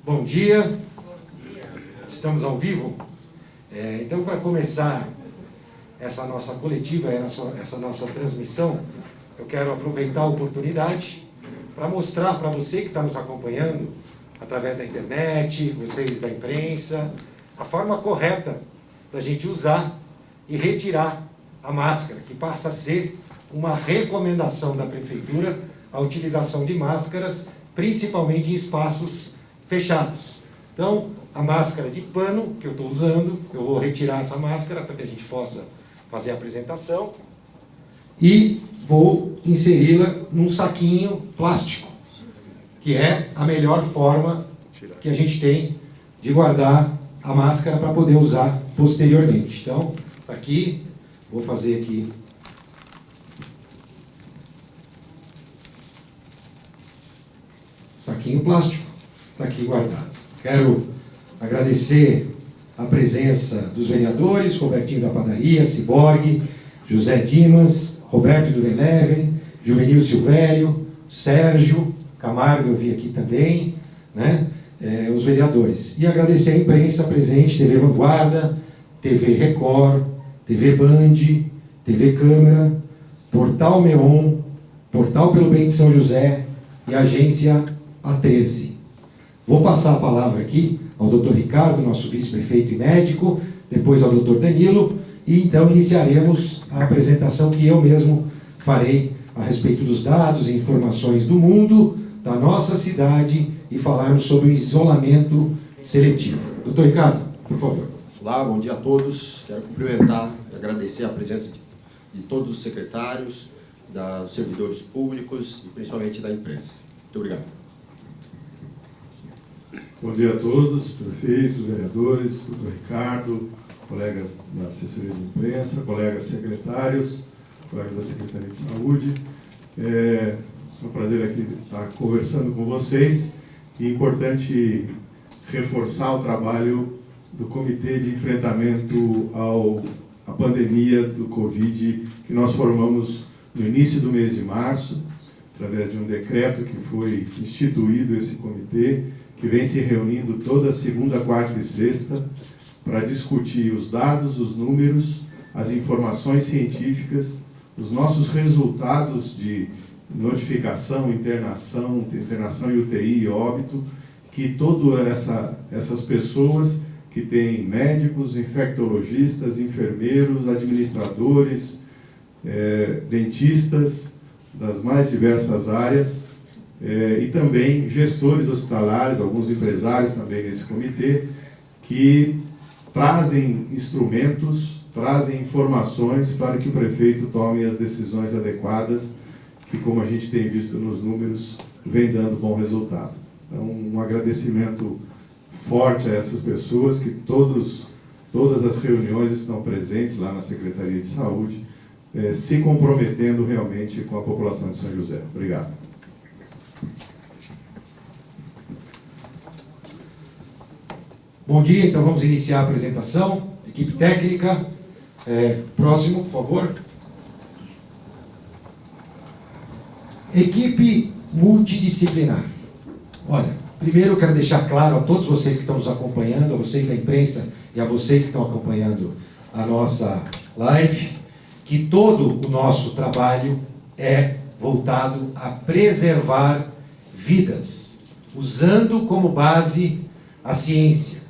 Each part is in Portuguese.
Bom dia, estamos ao vivo. Então, para começar essa nossa coletiva, essa nossa transmissão, eu quero aproveitar a oportunidade para mostrar para você que está nos acompanhando através da internet, vocês da imprensa, a forma correta da gente usar e retirar a máscara, que passa a ser uma recomendação da Prefeitura a utilização de máscaras, principalmente em espaços fechados. Então, a máscara de pano que eu estou usando, eu vou retirar essa máscara para que a gente possa fazer a apresentação e vou inseri-la num saquinho plástico, que é a melhor forma que a gente tem de guardar a máscara para poder usar posteriormente. Então, aqui, vou fazer aqui saquinho plástico, está aqui guardado. Quero agradecer a presença dos vereadores, Robertinho da Padaria, Ciborgue, José Dimas, Roberto do Eleven, Juvenil Silvério, Sérgio Camargo, eu vi aqui também, né? Os vereadores. E agradecer a imprensa presente, TV Vanguarda, TV Record, TV Band, TV Câmara, Portal Meon, Portal Pelo Bem de São José e Agência A13. Vou passar a palavra aqui ao Dr. Ricardo, nosso vice-prefeito e médico, depois ao Dr. Danilo, e então iniciaremos a apresentação que eu mesmo farei a respeito dos dados e informações do mundo, da nossa cidade, e falarmos sobre o isolamento seletivo. Dr. Ricardo, por favor. Olá, bom dia a todos. Quero cumprimentar e agradecer a presença de todos os secretários, dos servidores públicos e principalmente da imprensa. Muito obrigado. Bom dia a todos, prefeitos, vereadores, doutor Ricardo, colegas da assessoria de imprensa, colegas secretários, colegas da Secretaria de Saúde. É um prazer aqui estar conversando com vocês. E é importante reforçar o trabalho do Comitê de Enfrentamento à pandemia do Covid, que nós formamos no início do mês de março, através de um decreto que foi instituído esse comitê, que vem se reunindo toda segunda, quarta e sexta para discutir os dados, os números, as informações científicas, os nossos resultados de notificação, internação e UTI e óbito, que todas essas pessoas que têm médicos, infectologistas, enfermeiros, administradores, dentistas, das mais diversas áreas, e também gestores hospitalares, alguns empresários também nesse comitê, que trazem instrumentos, trazem informações para que o prefeito tome as decisões adequadas, que, como a gente tem visto nos números, vem dando bom resultado. Então, um agradecimento forte a essas pessoas, que todas as reuniões estão presentes lá na Secretaria de Saúde, se comprometendo realmente com a população de São José. Obrigado. Bom dia, então vamos iniciar a apresentação. Equipe técnica, próximo, por favor. Equipe multidisciplinar. Olha, primeiro eu quero deixar claro a todos vocês que estão nos acompanhando, a vocês da imprensa e a vocês que estão acompanhando a nossa live, que todo o nosso trabalho é voltado a preservar vidas, usando como base a ciência,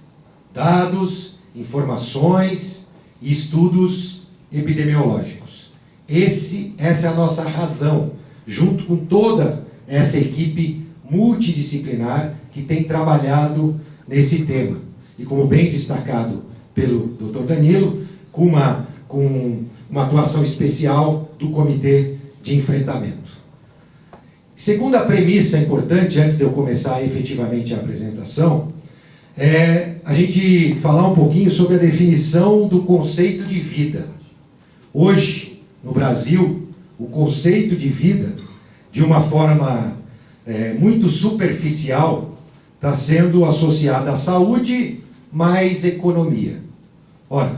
dados, informações e estudos epidemiológicos. Essa é a nossa razão, junto com toda essa equipe multidisciplinar que tem trabalhado nesse tema. E como bem destacado pelo Dr. Danilo, com uma atuação especial do Comitê de Enfrentamento. Segunda premissa importante, antes de eu começar efetivamente a apresentação, é a gente falar um pouquinho sobre a definição do conceito de vida. Hoje, no Brasil, o conceito de vida, de uma forma muito superficial, está sendo associado à saúde mais economia. Ora,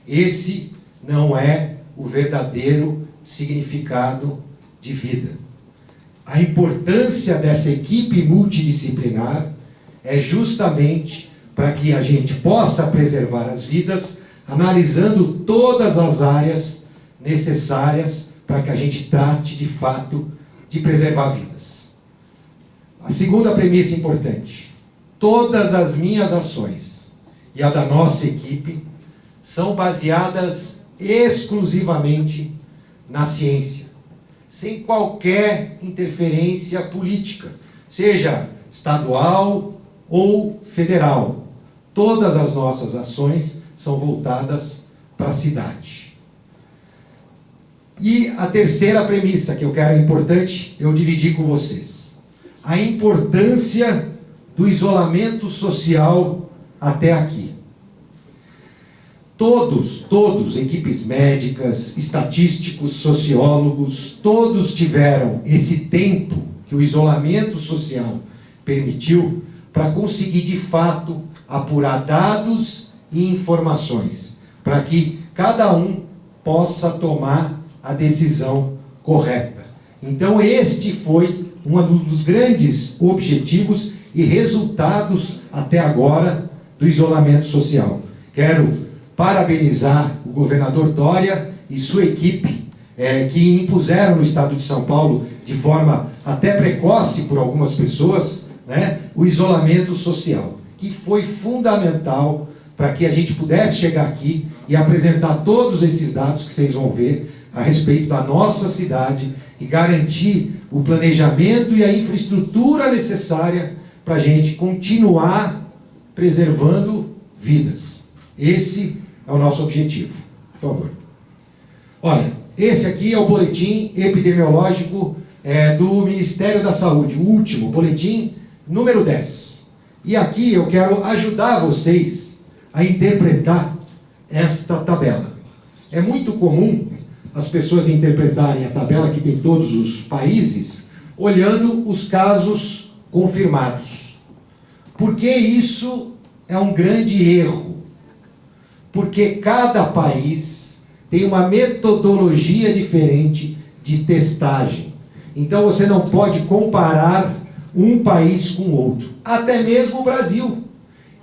esse não é o verdadeiro significado de vida. A importância dessa equipe multidisciplinar é justamente para que a gente possa preservar as vidas, analisando todas as áreas necessárias para que a gente trate de fato de preservar vidas. A segunda premissa importante: todas as minhas ações e a da nossa equipe são baseadas exclusivamente na ciência, sem qualquer interferência política, seja estadual ou federal. Todas as nossas ações são voltadas para a cidade. E a terceira premissa que eu quero, importante, eu dividi com vocês: a importância do isolamento social até aqui. Todos, equipes médicas, estatísticos, sociólogos, todos tiveram esse tempo que o isolamento social permitiu para conseguir, de fato, apurar dados e informações, para que cada um possa tomar a decisão correta. Então, este foi um dos grandes objetivos e resultados, até agora, do isolamento social. Quero parabenizar o governador Dória e sua equipe, que impuseram no estado de São Paulo, de forma até precoce por algumas pessoas, né, o isolamento social, que foi fundamental para que a gente pudesse chegar aqui e apresentar todos esses dados que vocês vão ver a respeito da nossa cidade e garantir o planejamento e a infraestrutura necessária para a gente continuar preservando vidas. Esse é o nosso objetivo. Por favor. Olha, esse aqui é o boletim epidemiológico do Ministério da Saúde, o último, boletim número 10. E aqui eu quero ajudar vocês a interpretar esta tabela. É muito comum as pessoas interpretarem a tabela, que tem todos os países, olhando os casos confirmados. Por que isso é um grande erro? Porque cada país tem uma metodologia diferente de testagem. Então você não pode comparar um país com o outro. Até mesmo o Brasil,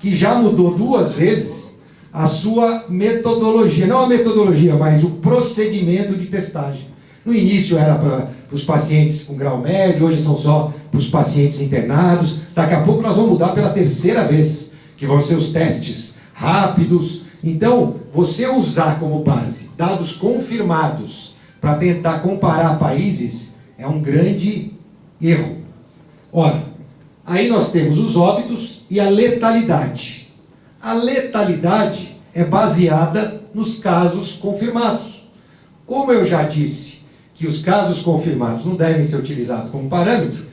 que já mudou 2 vezes a sua metodologia. Não a metodologia, mas o procedimento de testagem. No início era para os pacientes com grau médio, hoje são só para os pacientes internados. Daqui a pouco nós vamos mudar pela 3ª vez, que vão ser os testes rápidos. Então, você usar como base dados confirmados para tentar comparar países é um grande erro. Ora, aí nós temos os óbitos e a letalidade. A letalidade é baseada nos casos confirmados. Como eu já disse que os casos confirmados não devem ser utilizados como parâmetro,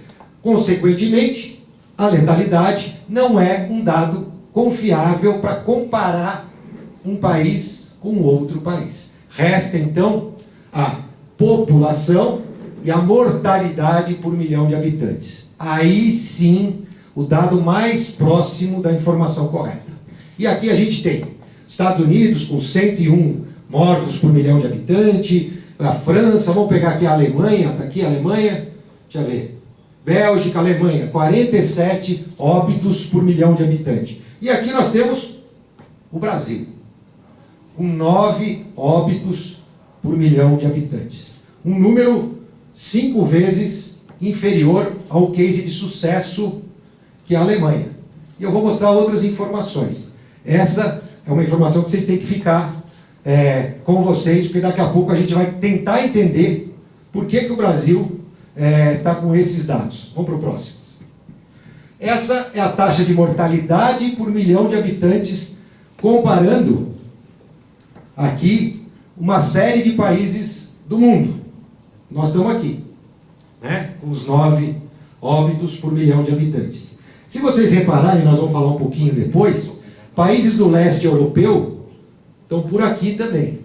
consequentemente, a letalidade não é um dado confiável para comparar um país com outro país. Resta, então, a população e a mortalidade por milhão de habitantes. Aí sim, o dado mais próximo da informação correta. E aqui a gente tem Estados Unidos com 101 mortos por milhão de habitantes, a França, vamos pegar aqui a Alemanha, está aqui a Alemanha, deixa eu ver, Bélgica, Alemanha, 47 óbitos por milhão de habitantes. E aqui nós temos o Brasil, com 9 óbitos por milhão de habitantes. Um número 5 vezes inferior ao case de sucesso que é a Alemanha. E eu vou mostrar outras informações. Essa é uma informação que vocês têm que ficar com vocês, porque daqui a pouco a gente vai tentar entender por que o Brasil está com esses dados. Vamos para o próximo. Essa é a taxa de mortalidade por milhão de habitantes, comparando aqui uma série de países do mundo. Nós estamos aqui, né, com os 9 óbitos por milhão de habitantes. Se vocês repararem, nós vamos falar um pouquinho depois, países do leste europeu estão por aqui também.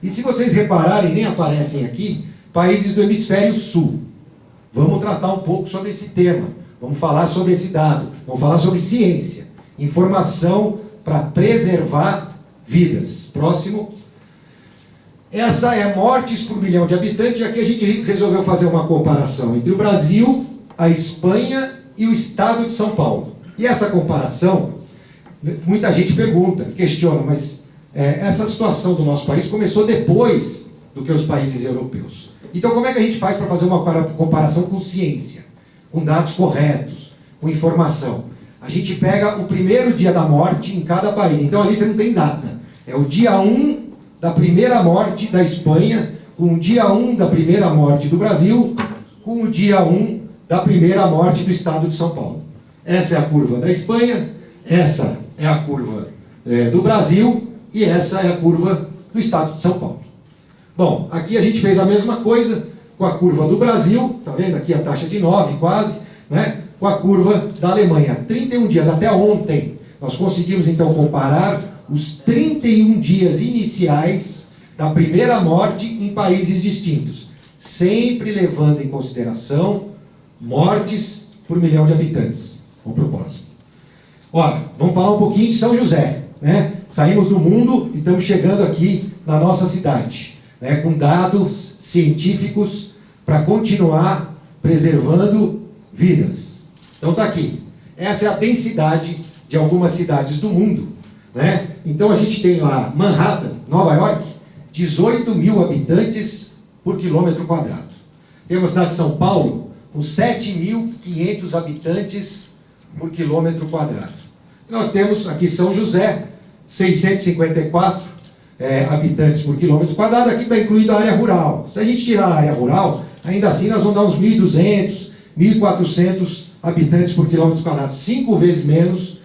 E se vocês repararem, nem aparecem aqui, países do hemisfério sul. Vamos tratar um pouco sobre esse tema. Vamos falar sobre esse dado. Vamos falar sobre ciência. Informação para preservar vidas. Próximo. Essa é mortes por milhão de habitantes. Aqui a gente resolveu fazer uma comparação entre o Brasil, a Espanha e o estado de São Paulo. E essa comparação, muita gente pergunta, questiona, mas essa situação do nosso país começou depois do que os países europeus. Então, como é que a gente faz para fazer uma comparação com ciência, com dados corretos, com informação? A gente pega o primeiro dia da morte em cada país. Então, ali você não tem data. É o dia 1 da primeira morte da Espanha, com o dia 1 da primeira morte do Brasil, com o dia 1 da primeira morte do estado de São Paulo. Essa é a curva da Espanha, essa é a curva do Brasil e essa é a curva do estado de São Paulo. Bom, aqui a gente fez a mesma coisa com a curva do Brasil, tá vendo aqui a taxa de 9 quase, né? Com a curva da Alemanha. 31 dias, até ontem, nós conseguimos então comparar os 31 dias iniciais da primeira morte em países distintos, sempre levando em consideração mortes por milhão de habitantes. Vamos para o próximo. Ora, vamos falar um pouquinho de São José, né? Saímos do mundo e estamos chegando aqui na nossa cidade, né? Com dados científicos para continuar preservando vidas. Então está aqui. Essa é a densidade de algumas cidades do mundo, né? Então a gente tem lá Manhattan, Nova York, 18 mil habitantes por quilômetro quadrado. Temos a cidade de São Paulo, com 7.500 habitantes por quilômetro quadrado. Nós temos aqui São José, 654 habitantes por quilômetro quadrado. Aqui está incluída a área rural. Se a gente tirar a área rural, ainda assim nós vamos dar uns 1.200, 1.400 habitantes por quilômetro quadrado, 5 vezes menos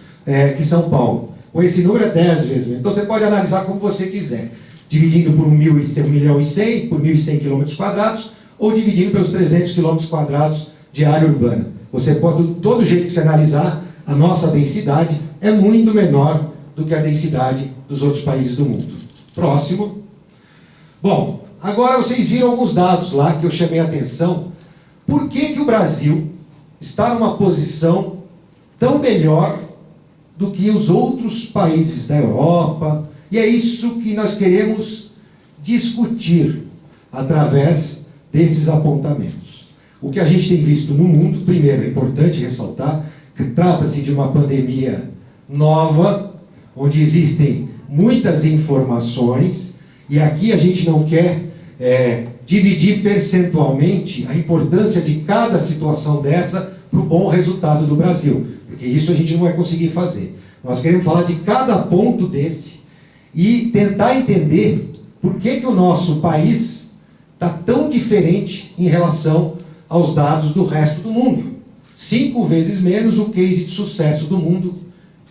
que São Paulo. Com esse número é 10 vezes menos. Então você pode analisar como você quiser, dividindo por 1 milhão e 100, por 1.100 quilômetros quadrados, ou dividindo pelos 300 quilômetros quadrados de área urbana. Você pode, de todo jeito que você analisar, a nossa densidade é muito menor do que a densidade dos outros países do mundo. Próximo. Bom, agora vocês viram alguns dados lá que eu chamei a atenção. Por que o Brasil está numa posição tão melhor do que os outros países da Europa? E é isso que nós queremos discutir através desses apontamentos. O que a gente tem visto no mundo, primeiro, é importante ressaltar que trata-se de uma pandemia nova, onde existem muitas informações, e aqui a gente não quer dividir percentualmente a importância de cada situação dessa para o bom resultado do Brasil, porque isso a gente não vai conseguir fazer. Nós queremos falar de cada ponto desse e tentar entender por que o nosso país está tão diferente em relação aos dados do resto do mundo. 5 vezes menos o case de sucesso do mundo,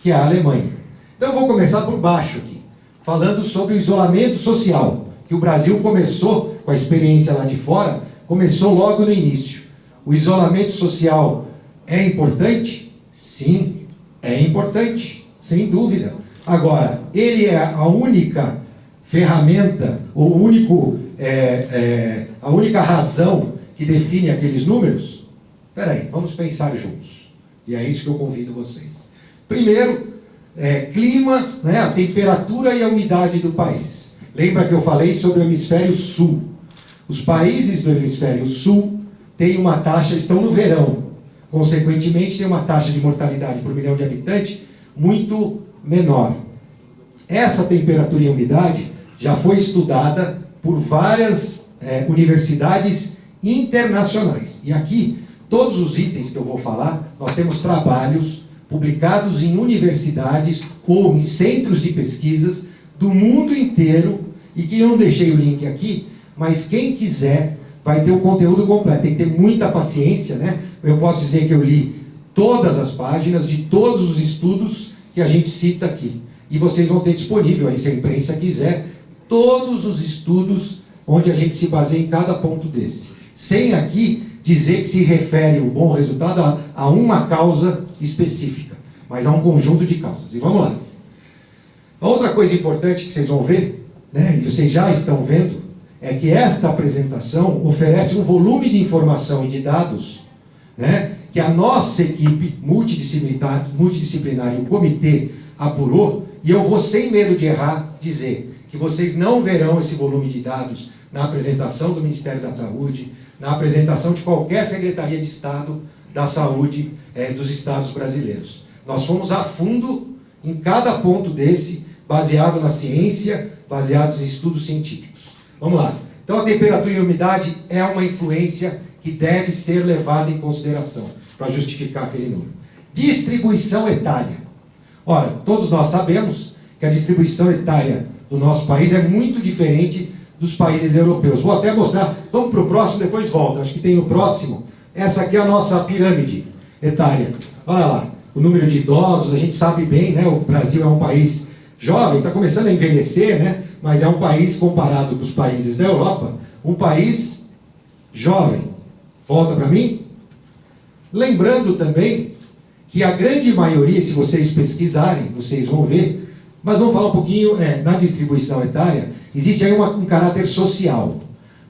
que é a Alemanha. Então eu vou começar por baixo aqui, falando sobre o isolamento social, que o Brasil começou com a experiência lá de fora, começou logo no início. O isolamento social é importante? Sim, é importante, sem dúvida. Agora, ele é a única ferramenta, ou a única razão que define aqueles números? Espera aí, vamos pensar juntos. E é isso que eu convido vocês. Primeiro, clima, né, a temperatura e a umidade do país. Lembra que eu falei sobre o hemisfério sul? Os países do hemisfério sul têm uma taxa, estão no verão. Consequentemente, tem uma taxa de mortalidade por milhão de habitantes muito menor. Essa temperatura e umidade já foi estudada por várias universidades internacionais. E aqui, todos os itens que eu vou falar, nós temos trabalhos publicados em universidades ou em centros de pesquisas do mundo inteiro, e que eu não deixei o link aqui, mas quem quiser vai ter o conteúdo completo. Tem que ter muita paciência, né? Eu posso dizer que eu li todas as páginas de todos os estudos que a gente cita aqui. E vocês vão ter disponível aí, se a imprensa quiser, todos os estudos onde a gente se baseia em cada ponto desse. Sem aqui dizer que se refere o bom resultado a uma causa específica, mas a um conjunto de causas. E vamos lá. A outra coisa importante que vocês vão ver, né, e vocês já estão vendo, é que esta apresentação oferece um volume de informação e de dados, né, que a nossa equipe multidisciplinar e o comitê apurou, e eu vou, sem medo de errar, dizer que vocês não verão esse volume de dados na apresentação do Ministério da Saúde, na apresentação de qualquer Secretaria de Estado da Saúde dos Estados brasileiros. Nós fomos a fundo em cada ponto desse, baseado na ciência, baseados em estudos científicos. Vamos lá. Então, a temperatura e a umidade é uma influência que deve ser levada em consideração para justificar aquele número. Distribuição etária. Ora, todos nós sabemos que a distribuição etária do nosso país é muito diferente dos países europeus. Vou até mostrar, vamos para o próximo, depois volto. Acho que tem o próximo. Essa aqui é a nossa pirâmide etária. Olha lá, o número de idosos, a gente sabe bem, né? O Brasil é um país jovem, está começando a envelhecer, né? Mas é um país, comparado com os países da Europa, um país jovem. Volta para mim. Lembrando também que a grande maioria, se vocês pesquisarem, vocês vão ver, mas vamos falar um pouquinho, na distribuição etária, existe aí um caráter social.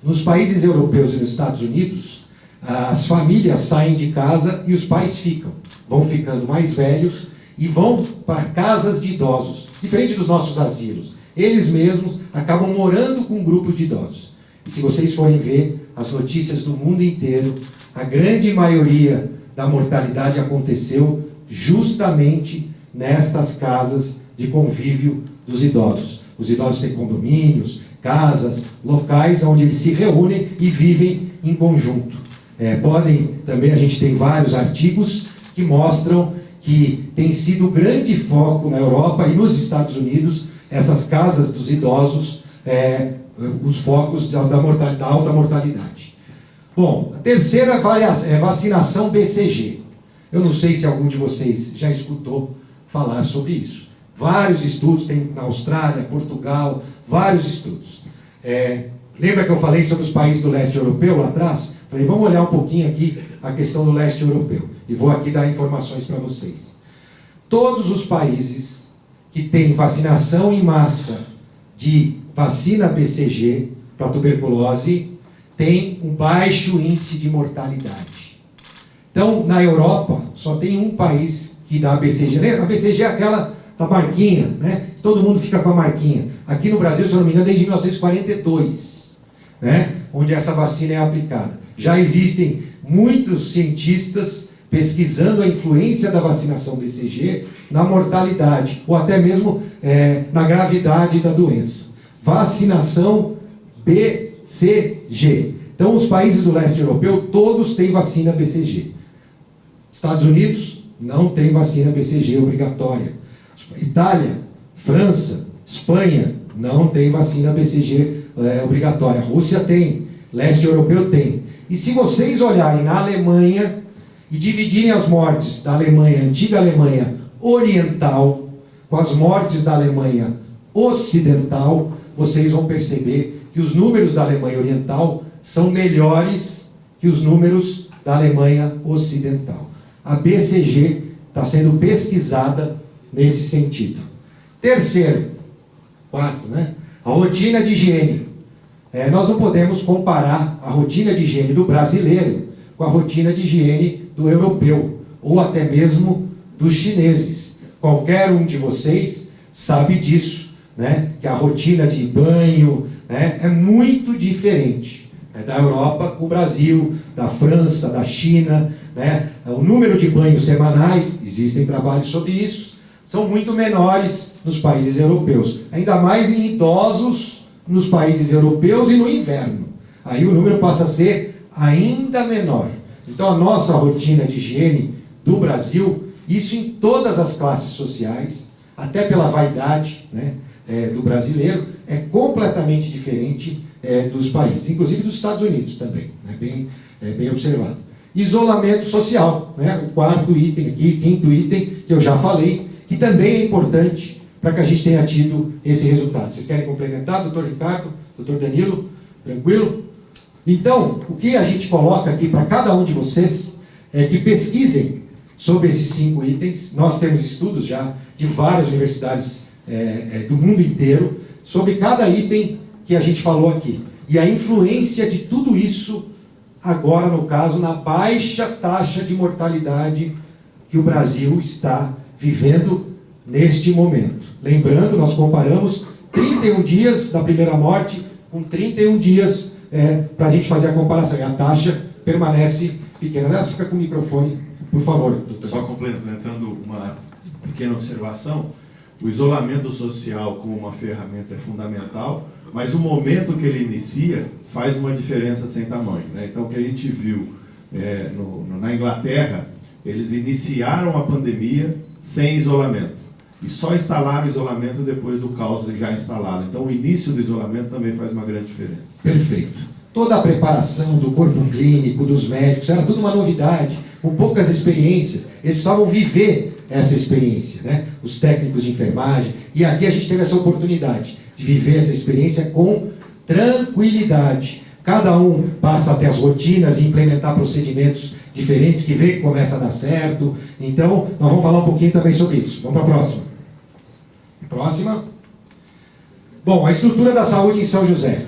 Nos países europeus e nos Estados Unidos, as famílias saem de casa e os pais ficam. Vão ficando mais velhos e vão para casas de idosos, diferente dos nossos asilos. Eles mesmos acabam morando com um grupo de idosos. E se vocês forem ver as notícias do mundo inteiro, a grande maioria da mortalidade aconteceu justamente nestas casas de convívio dos idosos. Os idosos têm condomínios, casas, locais onde eles se reúnem e vivem em conjunto. Também a gente tem vários artigos que mostram que tem sido grande foco na Europa e nos Estados Unidos essas casas dos idosos, os focos da alta mortalidade. Bom, a terceira é vacinação BCG. Eu não sei se algum de vocês já escutou falar sobre isso. Vários estudos, tem na Austrália, Portugal, vários estudos. Lembra que eu falei sobre os países do leste europeu lá atrás? Falei, vamos olhar um pouquinho aqui a questão do leste europeu. E vou aqui dar informações para vocês. Todos os países que têm vacinação em massa de vacina BCG para tuberculose têm um baixo índice de mortalidade. Então, na Europa, só tem um país que dá a BCG. A BCG é aquela da marquinha, né? Todo mundo fica com a marquinha. Aqui no Brasil, se eu não me engano, desde 1942, né? Onde essa vacina é aplicada. Já existem muitos cientistas pesquisando a influência da vacinação BCG na mortalidade, ou até mesmo na gravidade da doença. Vacinação BCG. Então, os países do leste europeu, todos têm vacina BCG. Estados Unidos não tem vacina BCG obrigatória. Itália, França, Espanha não tem vacina BCG obrigatória. Rússia tem, leste europeu tem. E se vocês olharem na Alemanha e dividirem as mortes da Alemanha, antiga Alemanha oriental, com as mortes da Alemanha ocidental, vocês vão perceber que os números da Alemanha oriental são melhores que os números da Alemanha ocidental. A BCG está sendo pesquisada nesse sentido. Terceiro, quarto, né? A rotina de higiene. Nós não podemos comparar a rotina de higiene do brasileiro com a rotina de higiene do europeu, ou até mesmo dos chineses. Qualquer um de vocês sabe disso, né? Que a rotina de banho, né, é muito diferente, né, da Europa com o Brasil, da França, da China, né? O número de banhos semanais, existem trabalhos sobre isso, são muito menores nos países europeus, ainda mais em idosos nos países europeus e no inverno. Aí o número passa a ser ainda menor. Então a nossa rotina de higiene do Brasil, isso em todas as classes sociais, até pela vaidade, né, do brasileiro, é completamente diferente dos países, inclusive dos Estados Unidos também, né, bem observado. Isolamento social, né, o quarto item aqui, quinto item, que eu já falei, que também é importante para que a gente tenha tido esse resultado. Vocês querem complementar, doutor Ricardo, doutor Danilo? Tranquilo? Então, o que a gente coloca aqui para cada um de vocês é que pesquisem sobre esses 5 itens. Nós temos estudos já de várias universidades do mundo inteiro sobre cada item que a gente falou aqui. E a influência de tudo isso, agora no caso, na baixa taxa de mortalidade que o Brasil está vivendo neste momento. Lembrando, nós comparamos 31 dias da primeira morte com 31 dias para a gente fazer a comparação. E a taxa permanece pequena. Aliás, fica com o microfone Por favor, doutor. Só complementando uma pequena observação, o isolamento social como uma ferramenta é fundamental, mas o momento que ele inicia faz uma diferença sem tamanho, né? Então, o que a gente viu na Inglaterra, eles iniciaram a pandemia sem isolamento e só instalaram isolamento depois do caos já instalado. Então, o início do isolamento também faz uma grande diferença. Perfeito. Toda a preparação do corpo clínico, dos médicos, era tudo uma novidade, com poucas experiências. Eles precisavam viver essa experiência, né? Os técnicos de enfermagem. E aqui a gente teve essa oportunidade de viver essa experiência com tranquilidade. Cada um passa até as rotinas e implementar procedimentos diferentes, que vê que começa a dar certo. Então, nós vamos falar um pouquinho também sobre isso. Vamos para a próxima. Próxima. Bom, a estrutura da saúde em São José.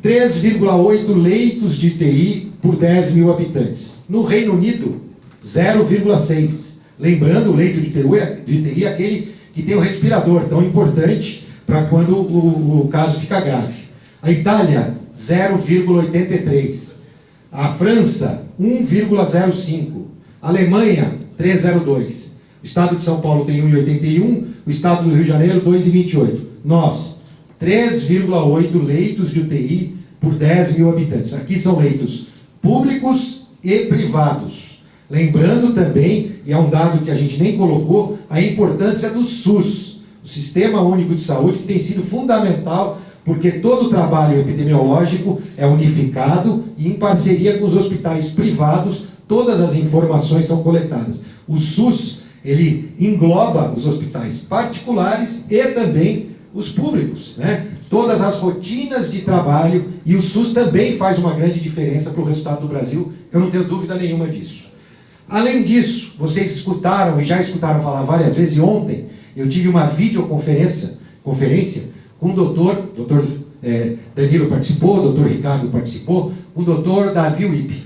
3,8 leitos de UTI por 10 mil habitantes. No Reino Unido, 0,6. Lembrando, o leito de UTI é aquele que tem o respirador, tão importante para quando o caso fica grave. A Itália, 0,83. A França, 1,05. A Alemanha, 3,02. O estado de São Paulo tem 1,81. O estado do Rio de Janeiro, 2,28. Nós, 3,8 leitos de UTI por 10 mil habitantes. Aqui são leitos públicos e privados. Lembrando também, e é um dado que a gente nem colocou, a importância do SUS, o Sistema Único de Saúde, que tem sido fundamental, porque todo o trabalho epidemiológico é unificado e em parceria com os hospitais privados, todas as informações são coletadas. O SUS, ele engloba os hospitais particulares e também os públicos, né? Todas as rotinas de trabalho, e o SUS também faz uma grande diferença para o resultado do Brasil, eu não tenho dúvida nenhuma disso. Além disso, vocês escutaram e já escutaram falar várias vezes, e ontem eu tive uma videoconferência com o doutor Danilo participou, o doutor Ricardo participou, o doutor Davi Wippe.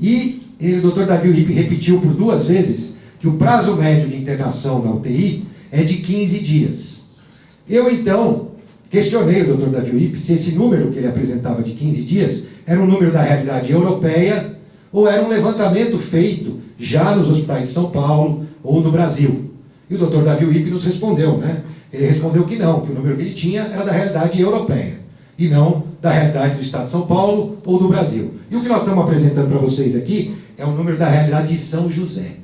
E o doutor Davi Wippe repetiu por 2 vezes que o prazo médio de internação na UTI é de 15 dias. Eu, então, questionei o doutor Davi Wippe se esse número que ele apresentava de 15 dias era um número da realidade europeia ou era um levantamento feito já nos hospitais de São Paulo ou no Brasil. E o doutor Davi Wippe nos respondeu, né? Ele respondeu que não, que o número que ele tinha era da realidade europeia e não da realidade do estado de São Paulo ou do Brasil. E o que nós estamos apresentando para vocês aqui é o número da realidade de São José.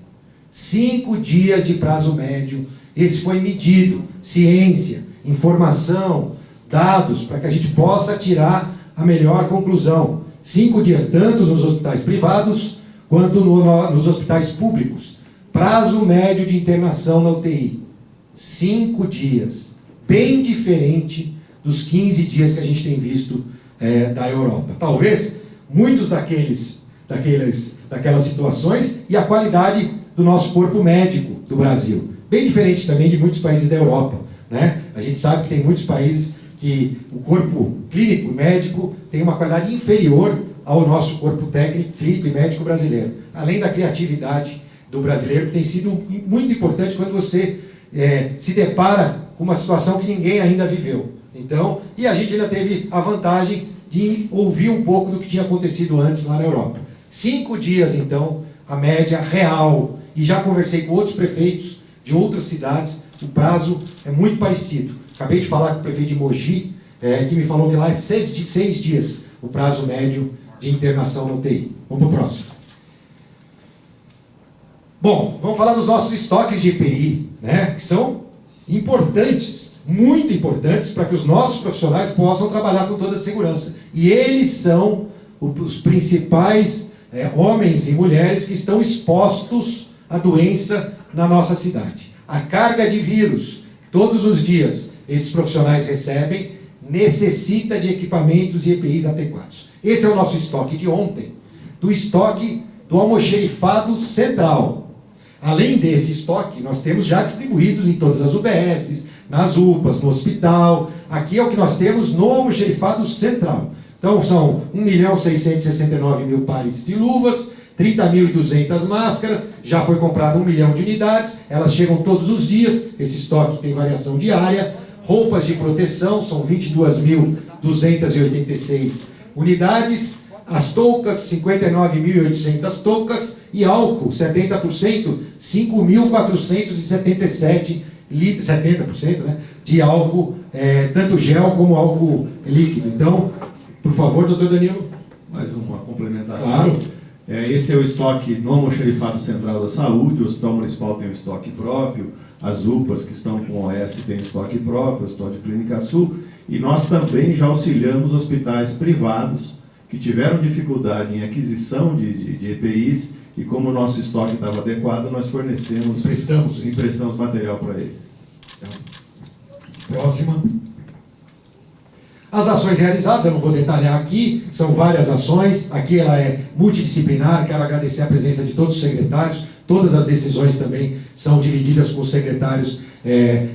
5 dias de prazo médio, esse foi medido, ciência, informação, dados, para que a gente possa tirar a melhor conclusão. 5 dias, tanto nos hospitais privados, quanto nos hospitais públicos. Prazo médio de internação na UTI, 5 dias. Bem diferente dos 15 dias que a gente tem visto da Europa. Talvez muitos daquelas situações e a qualidade do nosso corpo médico do Brasil. Bem diferente também de muitos países da Europa, né? A gente sabe que tem muitos países que o corpo clínico médico tem uma qualidade inferior ao nosso corpo técnico, clínico e médico brasileiro. Além da criatividade do brasileiro, que tem sido muito importante quando você se depara com uma situação que ninguém ainda viveu. Então, e a gente ainda teve a vantagem de ouvir um pouco do que tinha acontecido antes lá na Europa. 5 dias, então, a média real. E já conversei com outros prefeitos de outras cidades, o prazo é muito parecido. Acabei de falar com o prefeito de Mogi, que me falou que lá é 6 dias o prazo médio de internação no UTI. Vamos para o próximo. Bom, vamos falar dos nossos estoques de EPI, né, que são importantes, muito importantes, para que os nossos profissionais possam trabalhar com toda a segurança. E eles são os principais homens e mulheres que estão expostos à doença na nossa cidade. A carga de vírus, todos os dias, esses profissionais recebem, necessita de equipamentos e EPIs adequados. Esse é o nosso estoque de ontem, do estoque do almoxerifado central. Além desse estoque, nós temos já distribuídos em todas as UBSs, nas UPAs, no hospital. Aqui é o que nós temos no almoxerifado central. Então, são 1.669.000 pares de luvas, 30.200 máscaras, já foi comprado 1 milhão de unidades, elas chegam todos os dias, esse estoque tem variação diária. Roupas de proteção, são 22.286 unidades. as toucas, 59.800 toucas, e álcool, 70%, 5.477 litros, 70%, né, de álcool, tanto gel como álcool líquido. Então, por favor, doutor Danilo. Mais uma complementação. Claro. Esse é o estoque no Almoxarifado Central da Saúde, o Hospital Municipal tem um estoque próprio, as UPAs que estão com OS têm estoque próprio, o Hospital de Clínica Sul, e nós também já auxiliamos hospitais privados que tiveram dificuldade em aquisição de EPIs, e como o nosso estoque estava adequado, nós fornecemos, emprestamos material para eles. Próxima. As ações realizadas, eu não vou detalhar aqui, são várias ações, aqui ela é multidisciplinar, quero agradecer a presença de todos os secretários, todas as decisões também são divididas com os secretários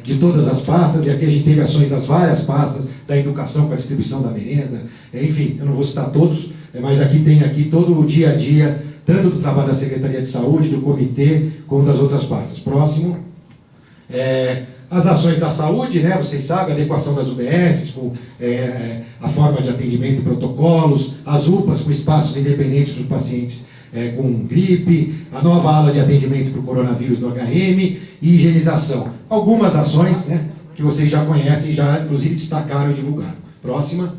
de todas as pastas, e aqui a gente teve ações das várias pastas, da educação com a distribuição da merenda, enfim, eu não vou citar todos, mas aqui tem todo o dia a dia, tanto do trabalho da Secretaria de Saúde, do Comitê, como das outras pastas. Próximo. As ações da saúde, né, vocês sabem, a adequação das UBS, com a forma de atendimento e protocolos, as UPAs com espaços independentes para os pacientes com gripe, a nova ala de atendimento para o coronavírus no HM e higienização. Algumas ações, né, que vocês já conhecem, já inclusive destacaram e divulgaram. Próxima.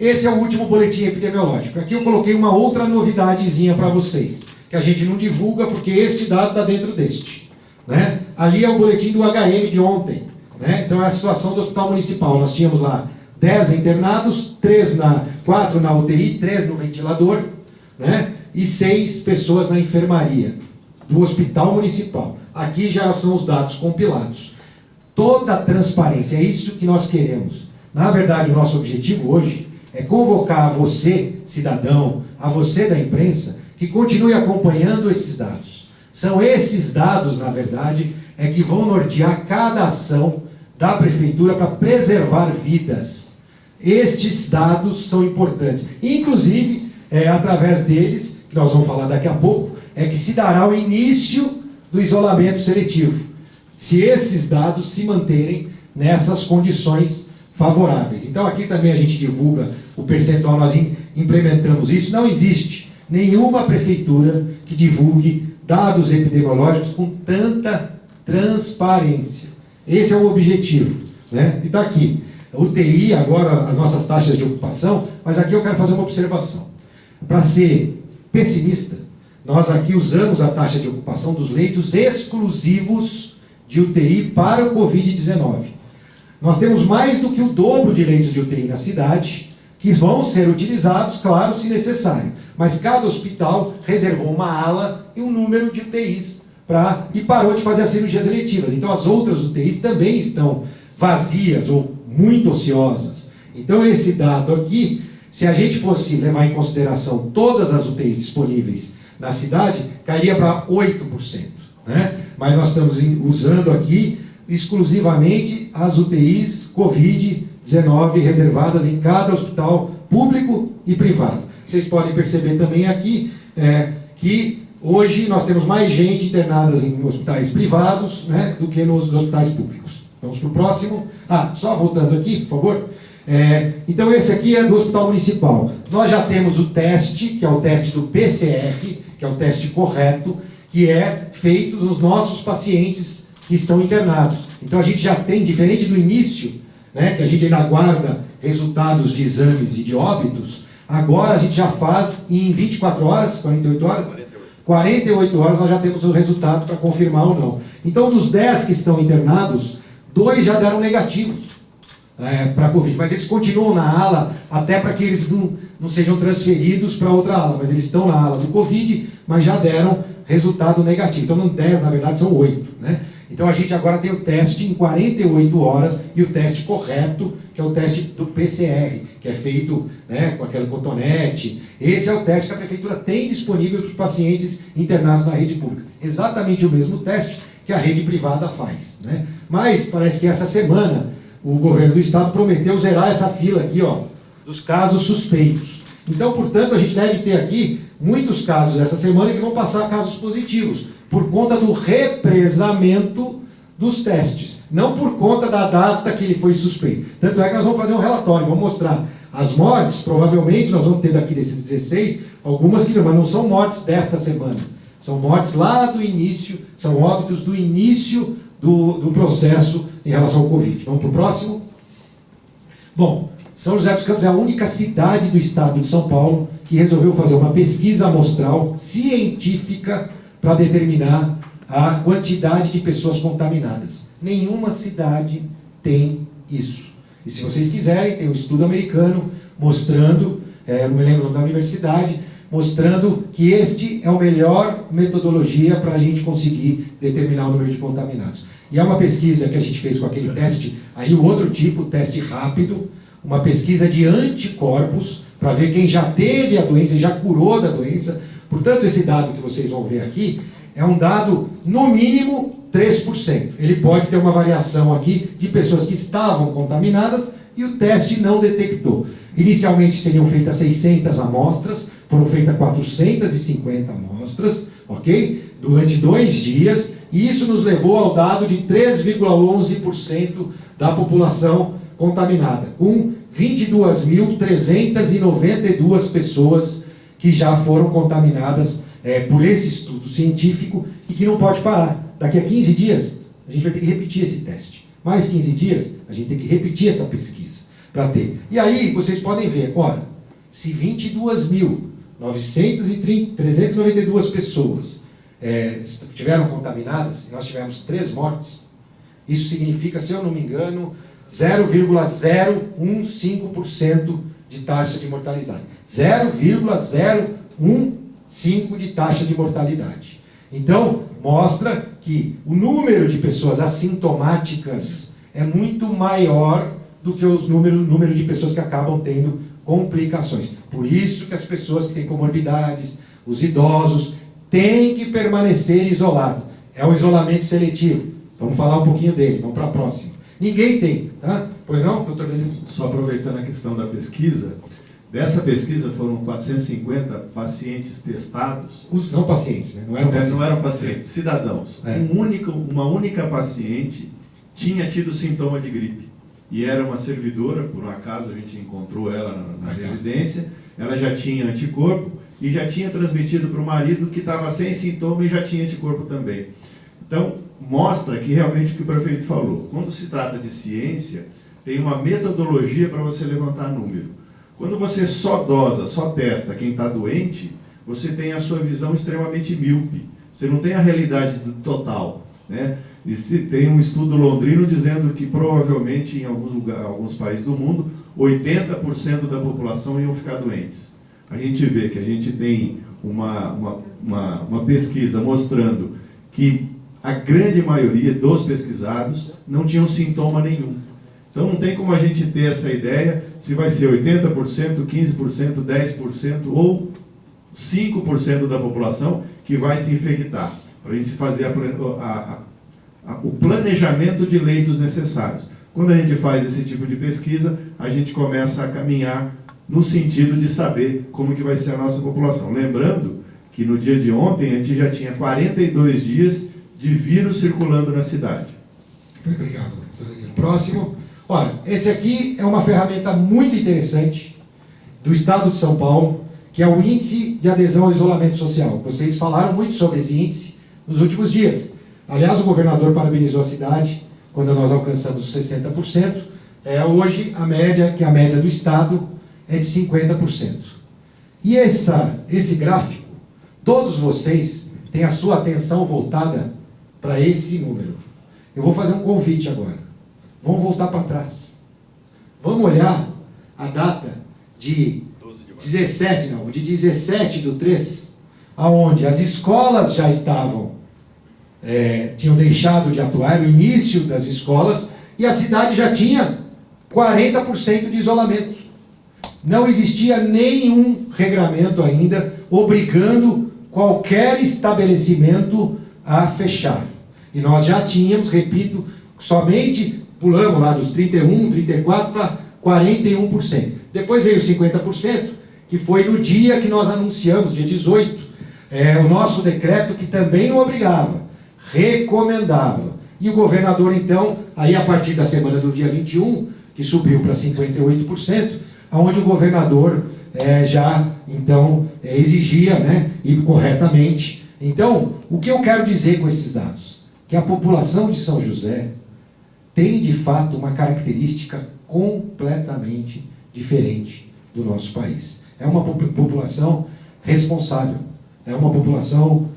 Esse é o último boletim epidemiológico. Aqui eu coloquei uma outra novidadezinha para vocês, que a gente não divulga porque este dado está dentro deste. Né? Ali é o boletim do HM de ontem. Né? Então é a situação do Hospital Municipal. Nós tínhamos lá 10 internados, 4 na UTI, 3 no ventilador, né? E 6 pessoas na enfermaria do Hospital Municipal. Aqui já são os dados compilados. Toda a transparência, é isso que nós queremos. Na verdade, o nosso objetivo hoje é convocar a você, cidadão, a você da imprensa, que continue acompanhando esses dados. São esses dados, na verdade, que vão nortear cada ação da Prefeitura para preservar vidas. Estes dados são importantes. Inclusive, através deles, que nós vamos falar daqui a pouco, que se dará o início do isolamento seletivo. Se esses dados se manterem nessas condições favoráveis. Então, aqui também a gente divulga o percentual, nós implementamos isso. Não existe nenhuma prefeitura que divulgue dados epidemiológicos com tanta transparência. Esse é o objetivo. Né? E está aqui. UTI, agora as nossas taxas de ocupação, mas aqui eu quero fazer uma observação. Para ser pessimista, nós aqui usamos a taxa de ocupação dos leitos exclusivos de UTI para o Covid-19. Nós temos mais do que o dobro de leitos de UTI na cidade, que vão ser utilizados, claro, se necessário. Mas cada hospital reservou uma ala e um número de UTIs e parou de fazer as cirurgias eletivas. Então as outras UTIs também estão vazias ou muito ociosas. Então esse dado aqui, se a gente fosse levar em consideração todas as UTIs disponíveis na cidade, cairia para 8%. Né? Mas nós estamos usando aqui exclusivamente as UTIs Covid-19 reservadas em cada hospital público e privado. Vocês podem perceber também aqui que hoje nós temos mais gente internada em hospitais privados, né, do que nos hospitais públicos. Vamos para o próximo. Só voltando aqui, por favor. Então esse aqui é do Hospital Municipal. Nós já temos o teste, que é o teste do PCR, que é o teste correto, que é feito nos nossos pacientes que estão internados. Então a gente já tem, diferente do início, né, que a gente ainda aguarda resultados de exames e de óbitos, agora a gente já faz em 24 horas, 48 horas? 48 horas nós já temos o resultado para confirmar ou não. Então dos 10 que estão internados, 2 já deram negativos para a Covid, mas eles continuam na ala até para que eles não sejam transferidos para outra ala, mas eles estão na ala do Covid, mas já deram resultado negativo. Então não 10, na verdade são 8. Né? Então a gente agora tem o teste em 48 horas e o teste correto, que é o teste do PCR, que é feito, né, com aquele cotonete. Esse é o teste que a Prefeitura tem disponível para os pacientes internados na rede pública. Exatamente o mesmo teste que a rede privada faz. Né? Mas parece que essa semana o governo do estado prometeu zerar essa fila aqui, ó, dos casos suspeitos. Então, portanto, a gente deve ter aqui muitos casos essa semana que vão passar a casos positivos, por conta do represamento dos testes, não por conta da data que ele foi suspeito. Tanto é que nós vamos fazer um relatório, vamos mostrar As mortes, provavelmente, nós vamos ter daqui desses 16, algumas que não, mas não são mortes desta semana. São mortes lá do início, são óbitos do início do processo em relação ao Covid. Vamos para o próximo? Bom, São José dos Campos é a única cidade do estado de São Paulo que resolveu fazer uma pesquisa amostral científica para determinar a quantidade de pessoas contaminadas. Nenhuma cidade tem isso. E se vocês quiserem, tem um estudo americano mostrando, não me lembro o nome da universidade, mostrando que este é a melhor metodologia para a gente conseguir determinar o número de contaminados. E é uma pesquisa que a gente fez com aquele teste, aí o outro tipo, teste rápido, uma pesquisa de anticorpos, para ver quem já teve a doença e já curou da doença. Portanto, esse dado que vocês vão ver aqui é um dado, no mínimo, 3%. Ele pode ter uma variação aqui de pessoas que estavam contaminadas e o teste não detectou. Inicialmente seriam feitas 600 amostras, foram feitas 450 amostras, ok? Durante 2 dias, e isso nos levou ao dado de 3,11% da população contaminada, com 22.392 pessoas que já foram contaminadas por esse estudo científico e que não pode parar. Daqui a 15 dias, a gente vai ter que repetir esse teste. Mais 15 dias, a gente tem que repetir essa pesquisa para ter. E aí, vocês podem ver, olha, se 22.392 pessoas estiveram contaminadas, e nós tivemos 3 mortes, isso significa, se eu não me engano, 0,015% de taxa de mortalidade. 0,015% de taxa de mortalidade. Então, mostra que o número de pessoas assintomáticas é muito maior do que o número de pessoas que acabam tendo complicações. Por isso que as pessoas que têm comorbidades, os idosos, têm que permanecer isolados. É o isolamento seletivo. Vamos falar um pouquinho dele, vamos para a próxima. Ninguém tem, tá? Pois não, doutor Danilo? Só aproveitando a questão da pesquisa, dessa pesquisa foram 450 pacientes testados. Os não pacientes, né? Não eram pacientes. Não eram pacientes, cidadãos. Uma única paciente tinha tido sintoma de gripe. E era uma servidora, por um acaso a gente encontrou ela na residência, ela já tinha anticorpo e já tinha transmitido para o marido que estava sem sintoma e já tinha anticorpo também. Então, mostra que realmente o que o prefeito falou, quando se trata de ciência, tem uma metodologia para você levantar número. Quando você só dosa, só testa quem está doente, você tem a sua visão extremamente míope. Você não tem a realidade total, né? E se tem um estudo londrino dizendo que provavelmente em alguns países do mundo, 80% da população iam ficar doentes. A gente vê que a gente tem uma pesquisa mostrando que a grande maioria dos pesquisados não tinham sintoma nenhum. Então não tem como a gente ter essa ideia se vai ser 80%, 15%, 10% ou 5% da população que vai se infectar. Para a gente fazer o planejamento de leitos necessários. Quando a gente faz esse tipo de pesquisa, a gente começa a caminhar no sentido de saber como que vai ser a nossa população. Lembrando que no dia de ontem a gente já tinha 42 dias de vírus circulando na cidade. Obrigado. Próximo. Olha, esse aqui é uma ferramenta muito interessante do Estado de São Paulo, que é o Índice de Adesão ao Isolamento Social. Vocês falaram muito sobre esse índice nos últimos dias. Aliás, o governador parabenizou a cidade quando nós alcançamos os 60%. Hoje, a média do Estado é de 50%. E esse gráfico, todos vocês têm a sua atenção voltada para esse número. Eu vou fazer um convite agora. Vamos voltar para trás. Vamos olhar a data de 17/3, aonde as escolas já tinham deixado de atuar, no início das escolas, e a cidade já tinha 40% de isolamento. Não existia nenhum regramento ainda obrigando qualquer estabelecimento a fechar. E nós já tínhamos, repito, somente pulamos lá dos 31%, 34% para 41%. Depois veio 50%, que foi no dia que nós anunciamos, dia 18, o nosso decreto, que também não obrigava, recomendava. E o governador, então, aí a partir da semana do dia 21, que subiu para 58%, onde o governador já, então, exigia, né, e corretamente. Então, o que eu quero dizer com esses dados? Que a população de São José tem, de fato, uma característica completamente diferente do nosso país. É uma população responsável, é uma população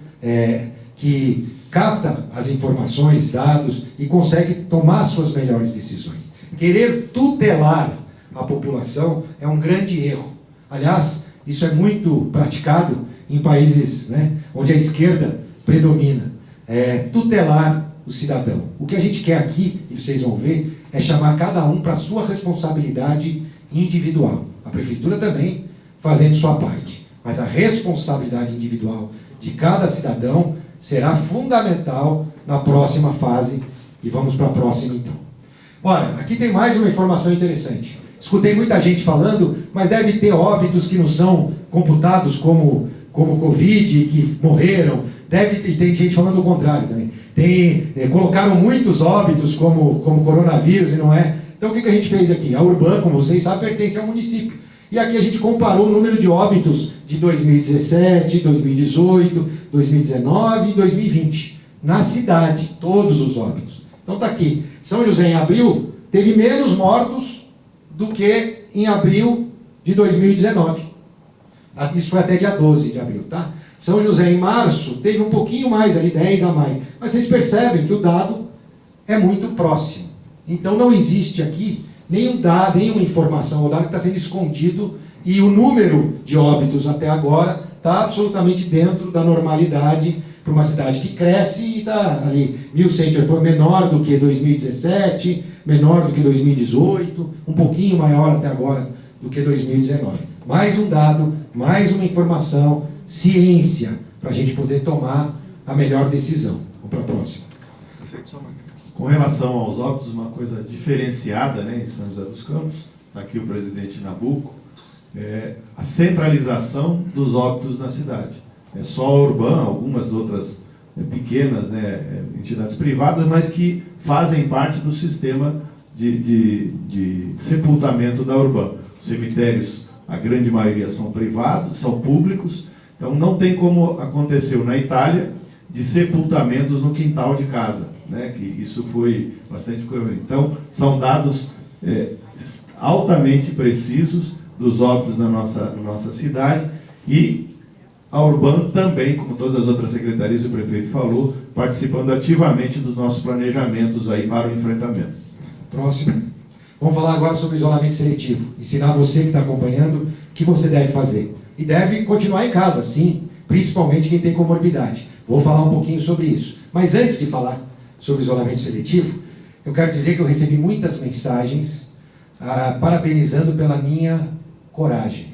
que capta as informações, dados e consegue tomar suas melhores decisões. Querer tutelar a população é um grande erro. Aliás, isso é muito praticado em países, né, onde a esquerda predomina. Tutelar o cidadão. O que a gente quer aqui, e vocês vão ver, é chamar cada um para a sua responsabilidade individual. A prefeitura também fazendo sua parte. Mas a responsabilidade individual de cada cidadão será fundamental na próxima fase. E vamos para a próxima, então. Olha, aqui tem mais uma informação interessante. Escutei muita gente falando, mas deve ter óbitos que não são computados como Covid, que morreram. E tem gente falando o contrário também. Colocaram muitos óbitos como coronavírus e não é. Então o que a gente fez aqui? A Urban, como vocês sabem, pertence ao município. E aqui a gente comparou o número de óbitos de 2017, 2018, 2019 e 2020. Na cidade, todos os óbitos. Então está aqui. São José, em abril, teve menos mortos do que em abril de 2019. Isso foi até dia 12 de abril, tá? São José, em março, teve um pouquinho mais ali, 10 a mais. Mas vocês percebem que o dado é muito próximo. Então não existe aqui nenhum dado, nenhuma informação ou dado que está sendo escondido, e o número de óbitos até agora está absolutamente dentro da normalidade para uma cidade que cresce e está ali, 1.100 foi menor do que 2017, menor do que 2018, um pouquinho maior até agora do que 2019. Mais um dado, mais uma informação, ciência, para a gente poder tomar a melhor decisão. Vamos para a próxima. Perfeito, só uma. Com relação aos óbitos, uma coisa diferenciada, né, em São José dos Campos, está aqui o presidente Nabuco, a centralização dos óbitos na cidade. É só a Urban, algumas outras pequenas, né, entidades privadas, mas que fazem parte do sistema de sepultamento da Urban. Os cemitérios, a grande maioria são privados, são públicos, então não tem como aconteceu na Itália de sepultamentos no quintal de casa, né, que isso foi bastante comum. Então, são dados altamente precisos dos óbitos na nossa cidade, e a Urban também, como todas as outras secretarias, o prefeito falou, participando ativamente dos nossos planejamentos aí para o enfrentamento. Próximo. Vamos falar agora sobre isolamento seletivo. Ensinar você que está acompanhando o que você deve fazer. E deve continuar em casa, sim, principalmente quem tem comorbidade. Vou falar um pouquinho sobre isso. Mas antes de falar sobre isolamento seletivo, eu quero dizer que eu recebi muitas mensagens parabenizando pela minha coragem.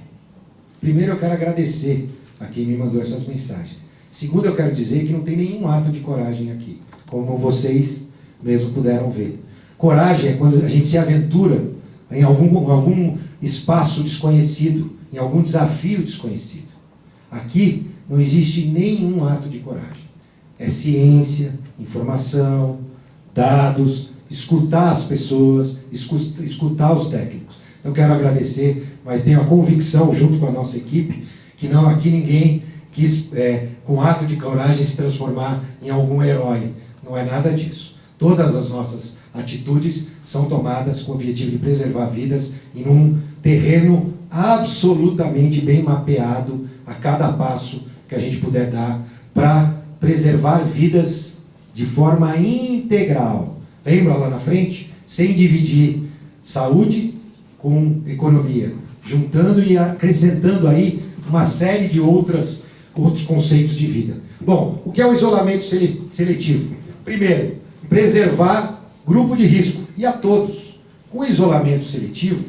Primeiro, eu quero agradecer a quem me mandou essas mensagens. Segundo, eu quero dizer que não tem nenhum ato de coragem aqui, como vocês mesmo puderam ver. Coragem é quando a gente se aventura em algum espaço desconhecido, em algum desafio desconhecido. Aqui não existe nenhum ato de coragem. É ciência, informação, dados, escutar as pessoas, escutar os técnicos. Eu quero agradecer, mas tenho a convicção, junto com a nossa equipe, que não, aqui ninguém quis, com ato de coragem, se transformar em algum herói. Não é nada disso. Todas as nossas atitudes são tomadas com o objetivo de preservar vidas em um terreno absolutamente bem mapeado a cada passo que a gente puder dar para preservar vidas de forma integral. Lembra lá na frente? Sem dividir saúde com economia, juntando e acrescentando aí uma série de outros conceitos de vida. Bom, o que é o isolamento seletivo? Primeiro, preservar grupo de risco, e a todos. Com isolamento seletivo,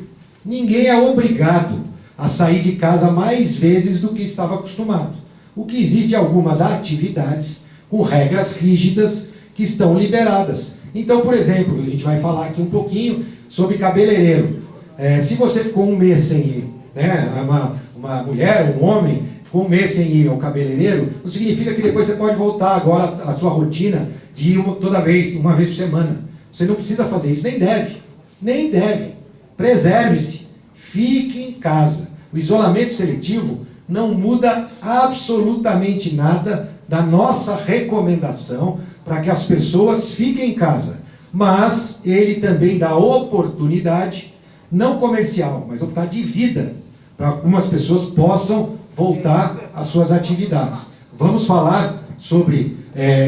ninguém é obrigado a sair de casa mais vezes do que estava acostumado. O que existe é algumas atividades com regras rígidas que estão liberadas. Então, por exemplo, a gente vai falar aqui um pouquinho sobre cabeleireiro. Se você ficou um mês sem ir, né, uma mulher, um homem, ficou um mês sem ir ao cabeleireiro, não significa que depois você pode voltar agora à sua rotina de ir uma vez por semana. Você não precisa fazer isso, nem deve. Nem deve. Preserve-se. Fique em casa. O isolamento seletivo não muda absolutamente nada da nossa recomendação para que as pessoas fiquem em casa. Mas ele também dá oportunidade, não comercial, mas oportunidade de vida, para que algumas pessoas possam voltar às suas atividades. Vamos falar sobre,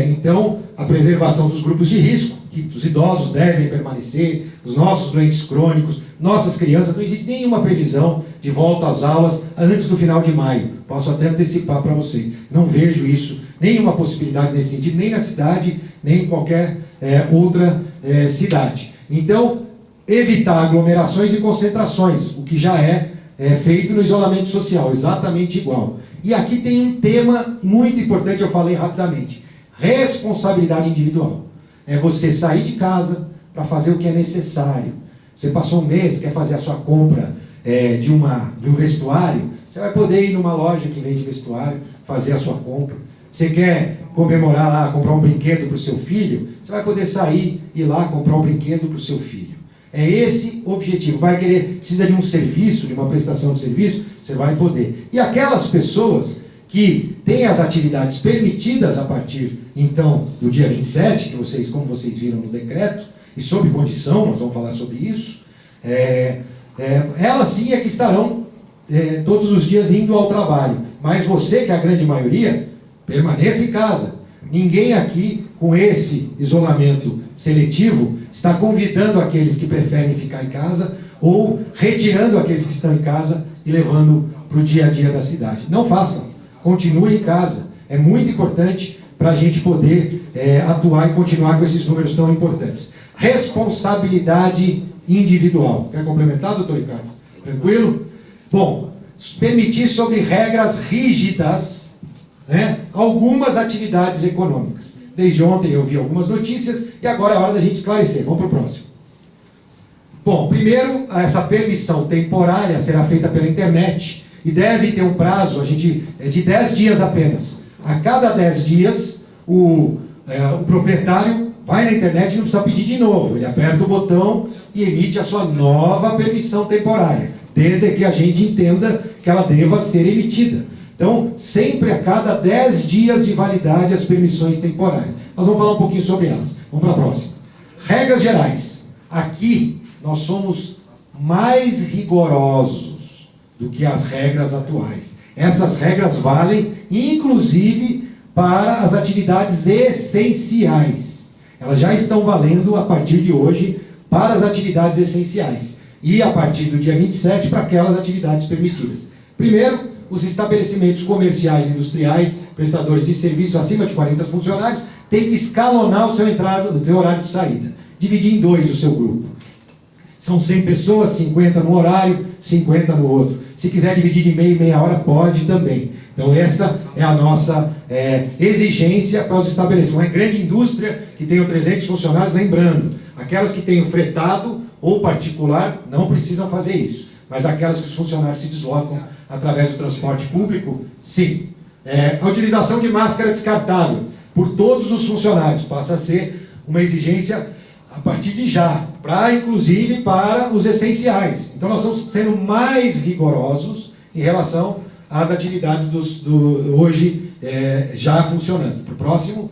então, a preservação dos grupos de risco, que os idosos devem permanecer, os nossos doentes crônicos, nossas crianças. Não existe nenhuma previsão de volta às aulas antes do final de maio. Posso até antecipar para você. Não vejo isso, nenhuma possibilidade nesse sentido, nem na cidade, nem em qualquer outra cidade. Então, evitar aglomerações e concentrações, o que já é feito no isolamento social, exatamente igual. E aqui tem um tema muito importante, eu falei rapidamente. Responsabilidade individual. É você sair de casa para fazer o que é necessário. Você passou um mês, quer fazer a sua compra de um vestuário, você vai poder ir numa loja que vende vestuário, fazer a sua compra. Você quer comemorar lá, comprar um brinquedo para o seu filho, você vai poder sair e ir lá comprar um brinquedo para o seu filho. É esse o objetivo. Precisa de um serviço, de uma prestação de serviço, você vai poder. E aquelas pessoas que têm as atividades permitidas a partir, então, do dia 27, como vocês viram no decreto, e sob condição, nós vamos falar sobre isso, elas sim é que estarão todos os dias indo ao trabalho. Mas você, que é a grande maioria, permaneça em casa. Ninguém aqui, com esse isolamento seletivo, está convidando aqueles que preferem ficar em casa ou retirando aqueles que estão em casa e levando para o dia a dia da cidade. Não façam. Continue em casa. É muito importante para a gente poder atuar e continuar com esses números tão importantes. Responsabilidade individual. Quer complementar, doutor Ricardo? Tranquilo? Bom, permitir sob regras rígidas, algumas atividades econômicas. Desde ontem eu vi algumas notícias e agora é hora da gente esclarecer. Vamos para o próximo. Bom, primeiro, essa permissão temporária será feita pela internet e deve ter um prazo de 10 dias apenas. A cada 10 dias, o proprietário vai na internet e não precisa pedir de novo. Ele aperta o botão e emite a sua nova permissão temporária, desde que a gente entenda que ela deva ser emitida. Então, sempre a cada 10 dias de validade as permissões temporárias. Nós vamos falar um pouquinho sobre elas. Vamos para a próxima. Regras gerais. Aqui, nós somos mais rigorosos do que as regras atuais. Essas regras valem, inclusive, para as atividades essenciais. Elas já estão valendo, a partir de hoje, para as atividades essenciais. E, a partir do dia 27, para aquelas atividades permitidas. Primeiro, os estabelecimentos comerciais e industriais, prestadores de serviço acima de 40 funcionários, têm que escalonar o seu horário de saída. Dividir em 2 o seu grupo. São 100 pessoas, 50 num horário, 50 no outro. Se quiser dividir de meia em meia hora, pode também. Então esta é a nossa exigência para os estabelecimentos. Uma grande indústria que tenha 300 funcionários, lembrando, aquelas que tenham fretado ou particular não precisam fazer isso. Mas aquelas que os funcionários se deslocam através do transporte público, sim. A utilização de máscara descartável por todos os funcionários passa a ser uma exigência a partir de já, inclusive para os essenciais. Então nós estamos sendo mais rigorosos em relação às atividades hoje já funcionando. Para o próximo.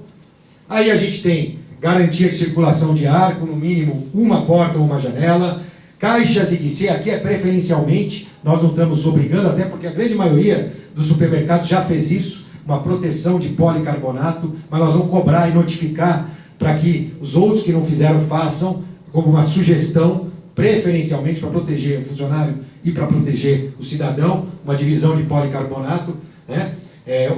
Aí a gente tem garantia de circulação de ar, com no mínimo uma porta ou uma janela. Caixas e guichê, aqui é preferencialmente, nós não estamos obrigando, até porque a grande maioria dos supermercados já fez isso, uma proteção de policarbonato, mas nós vamos cobrar e notificar para que os outros que não fizeram façam, como uma sugestão, preferencialmente para proteger o funcionário e para proteger o cidadão, uma divisão de policarbonato,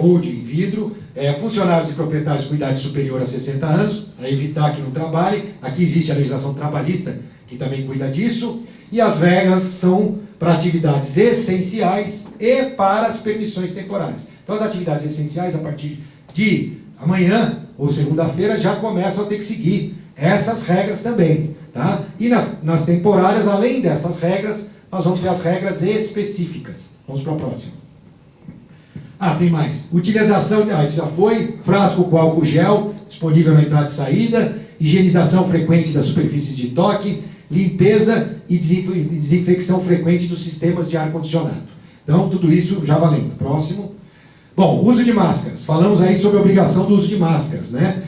ou de vidro, funcionários e proprietários com idade superior a 60 anos, a evitar que não trabalhem. Aqui existe a legislação trabalhista, que também cuida disso, e as regras são para atividades essenciais e para as permissões temporárias. Então as atividades essenciais, a partir de amanhã ou segunda-feira, já começam a ter que seguir essas regras também. Tá? E nas temporárias, além dessas regras, nós vamos ter as regras específicas. Vamos para a próxima. Tem mais. Utilização, isso já foi, frasco com álcool gel, disponível na entrada e saída, higienização frequente das superfícies de toque, limpeza e desinfecção frequente dos sistemas de ar-condicionado. Então, tudo isso já valendo. Próximo. Bom, uso de máscaras. Falamos aí sobre a obrigação do uso de máscaras, né?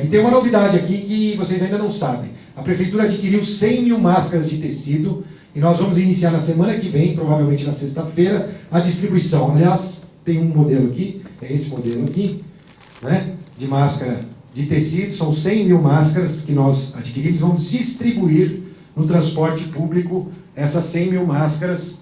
E tem uma novidade aqui que vocês ainda não sabem. A Prefeitura adquiriu 100 mil máscaras de tecido e nós vamos iniciar na semana que vem, provavelmente na sexta-feira, a distribuição. Aliás, tem um modelo aqui, é esse modelo aqui, né? De máscara de tecido, são 100 mil máscaras que nós adquirimos, vamos distribuir no transporte público essas 100 mil máscaras.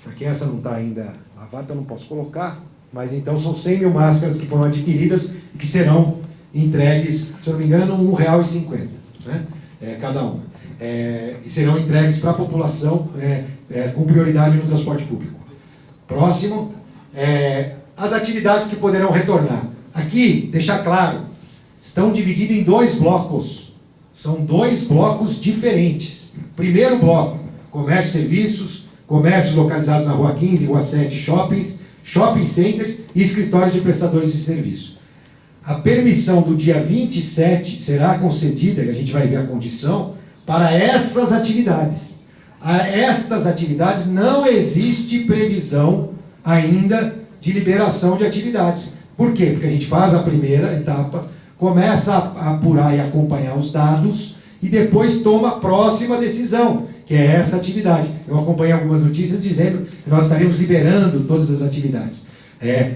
Porque essa não está ainda lavada, então não posso colocar, mas então são 100 mil máscaras que foram adquiridas e que serão entregues, se eu não me engano, R$ 1,50, né? Cada uma. E serão entregues para a população com prioridade no transporte público. Próximo, as atividades que poderão retornar. Aqui, deixar claro, estão divididos em 2 blocos. São 2 blocos diferentes. Primeiro bloco, comércio e serviços, comércios localizados na Rua 15, Rua 7, shoppings, shopping centers e escritórios de prestadores de serviço. A permissão do dia 27 será concedida, e a gente vai ver a condição, para essas atividades. A estas atividades não existe previsão ainda de liberação de atividades. Por quê? Porque a gente faz a primeira etapa, começa a apurar e acompanhar os dados e depois toma a próxima decisão, que é essa atividade. Eu acompanhei algumas notícias dizendo que nós estaremos liberando todas as atividades.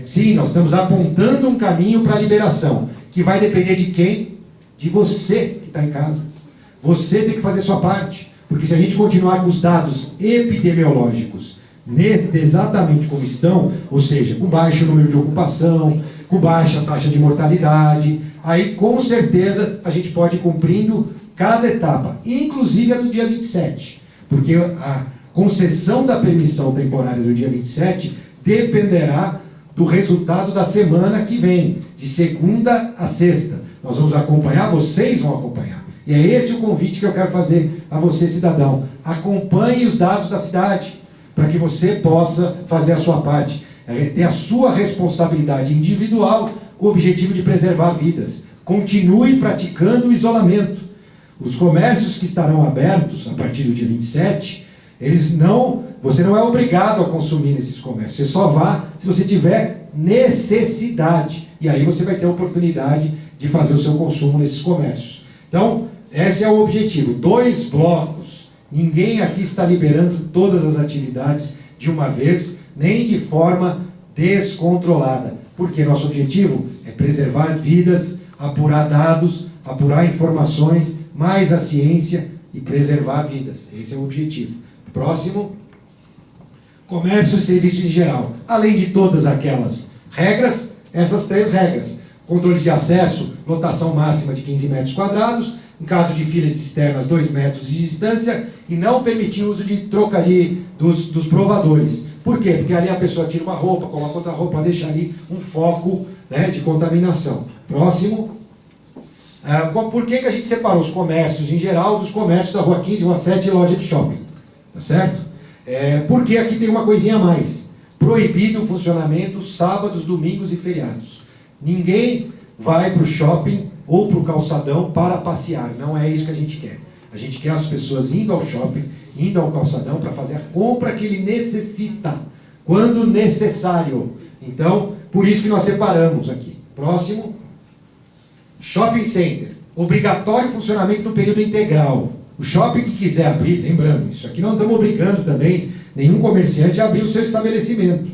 Sim, nós estamos apontando um caminho para a liberação, que vai depender de quem? De você que está em casa. Você tem que fazer sua parte, porque se a gente continuar com os dados epidemiológicos exatamente como estão, ou seja, com baixo número de ocupação, com baixa taxa de mortalidade, aí com certeza a gente pode ir cumprindo cada etapa, inclusive a do dia 27, porque a concessão da permissão temporária do dia 27 dependerá do resultado da semana que vem, de segunda a sexta. Nós vamos acompanhar, vocês vão acompanhar. E é esse o convite que eu quero fazer a você, cidadão. Acompanhe os dados da cidade, para que você possa fazer a sua parte. Ter a sua responsabilidade individual com o objetivo de preservar vidas. Continue praticando o isolamento. Os comércios que estarão abertos a partir do dia 27, você não é obrigado a consumir nesses comércios. Você só vá se você tiver necessidade. E aí você vai ter a oportunidade de fazer o seu consumo nesses comércios. Então, esse é o objetivo. 2 blocos. Ninguém aqui está liberando todas as atividades de uma vez, nem de forma descontrolada. Porque nosso objetivo é preservar vidas, apurar dados, apurar informações, mais a ciência e preservar vidas. Esse é o objetivo. Próximo. Comércio e serviços em geral. Além de todas aquelas regras, essas 3 regras. Controle de acesso, lotação máxima de 15 metros quadrados, em caso de filas externas, 2 metros de distância, e não permitir o uso de trocaria dos provadores. Por quê? Porque ali a pessoa tira uma roupa, coloca outra roupa, deixa ali um foco, né, de contaminação. Próximo. Por que a gente separou os comércios em geral dos comércios da Rua 15, Rua 7 e loja de shopping? Tá certo? Porque aqui tem uma coisinha a mais. Proibido o funcionamento sábados, domingos e feriados. Ninguém vai para o shopping ou para o calçadão para passear. Não é isso que a gente quer. A gente quer as pessoas indo ao shopping, indo ao calçadão para fazer a compra que ele necessita, quando necessário. Então, por isso que nós separamos aqui. Próximo. Shopping center. Obrigatório funcionamento no período integral. O shopping que quiser abrir, lembrando, isso aqui não estamos obrigando também nenhum comerciante a abrir o seu estabelecimento,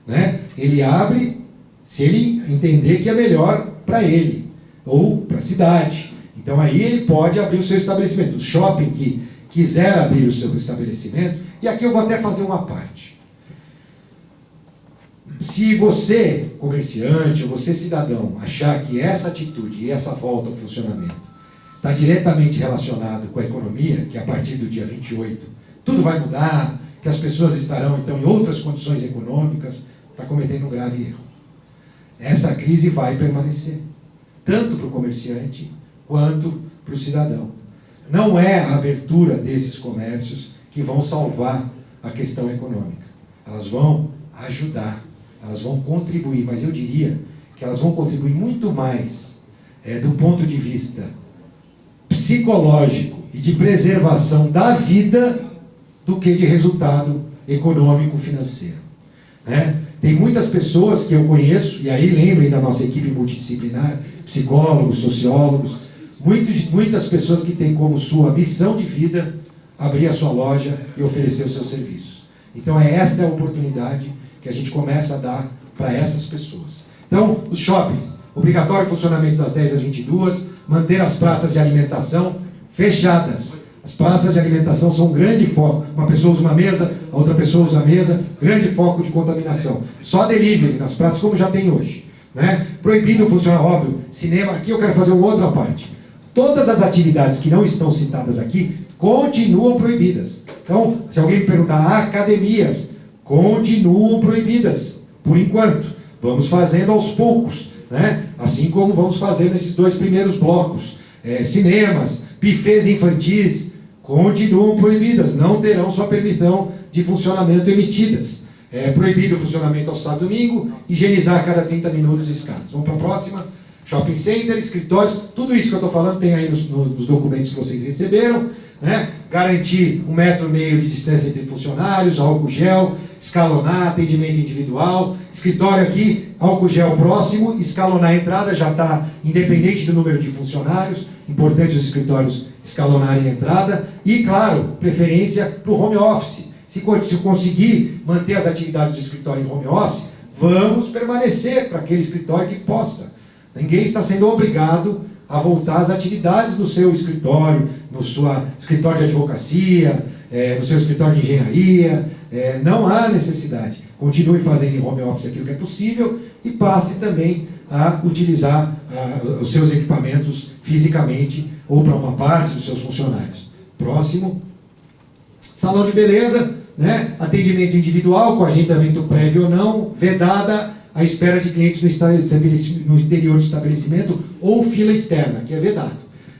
né? Ele abre se ele entender que é melhor para ele, ou para a cidade. Então aí ele pode abrir o seu estabelecimento. O shopping que quiser abrir o seu estabelecimento, e aqui eu vou até fazer uma parte. Se você, comerciante, ou você, cidadão, achar que essa atitude e essa volta ao funcionamento está diretamente relacionado com a economia, que a partir do dia 28 tudo vai mudar, que as pessoas estarão então em outras condições econômicas, está cometendo um grave erro. Essa crise vai permanecer, tanto para o comerciante quanto para o cidadão. Não é a abertura desses comércios que vão salvar a questão econômica. Elas vão ajudar, elas vão contribuir, mas eu diria que elas vão contribuir muito mais do ponto de vista psicológico e de preservação da vida do que de resultado econômico mundo-financeiro. Né? Tem muitas pessoas que eu conheço, e aí lembrem da nossa equipe multidisciplinar, psicólogos, sociólogos, muitas pessoas que têm como sua missão de vida abrir a sua loja e oferecer os seus serviços. Então esta é a oportunidade que a gente começa a dar para essas pessoas. Então, os shoppings, obrigatório funcionamento das 10 às 22, manter as praças de alimentação fechadas. As praças de alimentação são um grande foco. Uma pessoa usa uma mesa, a outra pessoa usa a mesa, grande foco de contaminação. Só delivery nas praças, como já tem hoje. Né? Proibido funcionar, óbvio, cinema. Aqui eu quero fazer uma outra parte. Todas as atividades que não estão citadas aqui continuam proibidas. Então, se alguém me perguntar, academias continuam proibidas, por enquanto. Vamos fazendo aos poucos, né? Assim como vamos fazendo esses 2 primeiros blocos. Cinemas, buffets infantis continuam proibidas, não terão sua permissão de funcionamento emitidas. Proibido o funcionamento ao sábado e domingo, higienizar a cada 30 minutos escadas. Vamos para a próxima. Shopping center, escritórios, tudo isso que eu estou falando tem aí nos documentos que vocês receberam. Né? Garantir 1,5 metro de distância entre funcionários, álcool gel, escalonar, atendimento individual, escritório aqui, álcool gel próximo, escalonar a entrada, já está independente do número de funcionários, importante os escritórios escalonarem a entrada, e claro, preferência para o home office. Se conseguir manter as atividades do escritório em home office, vamos permanecer para aquele escritório que possa. Ninguém está sendo obrigado a voltar às atividades do seu escritório, no seu escritório de advocacia, no seu escritório de engenharia. Não há necessidade. Continue fazendo em home office aquilo que é possível e passe também a utilizar os seus equipamentos fisicamente ou para uma parte dos seus funcionários. Próximo. Salão de beleza, né? Atendimento individual, com agendamento prévio ou não, vedada a espera de clientes no interior do estabelecimento ou fila externa, que é vedado.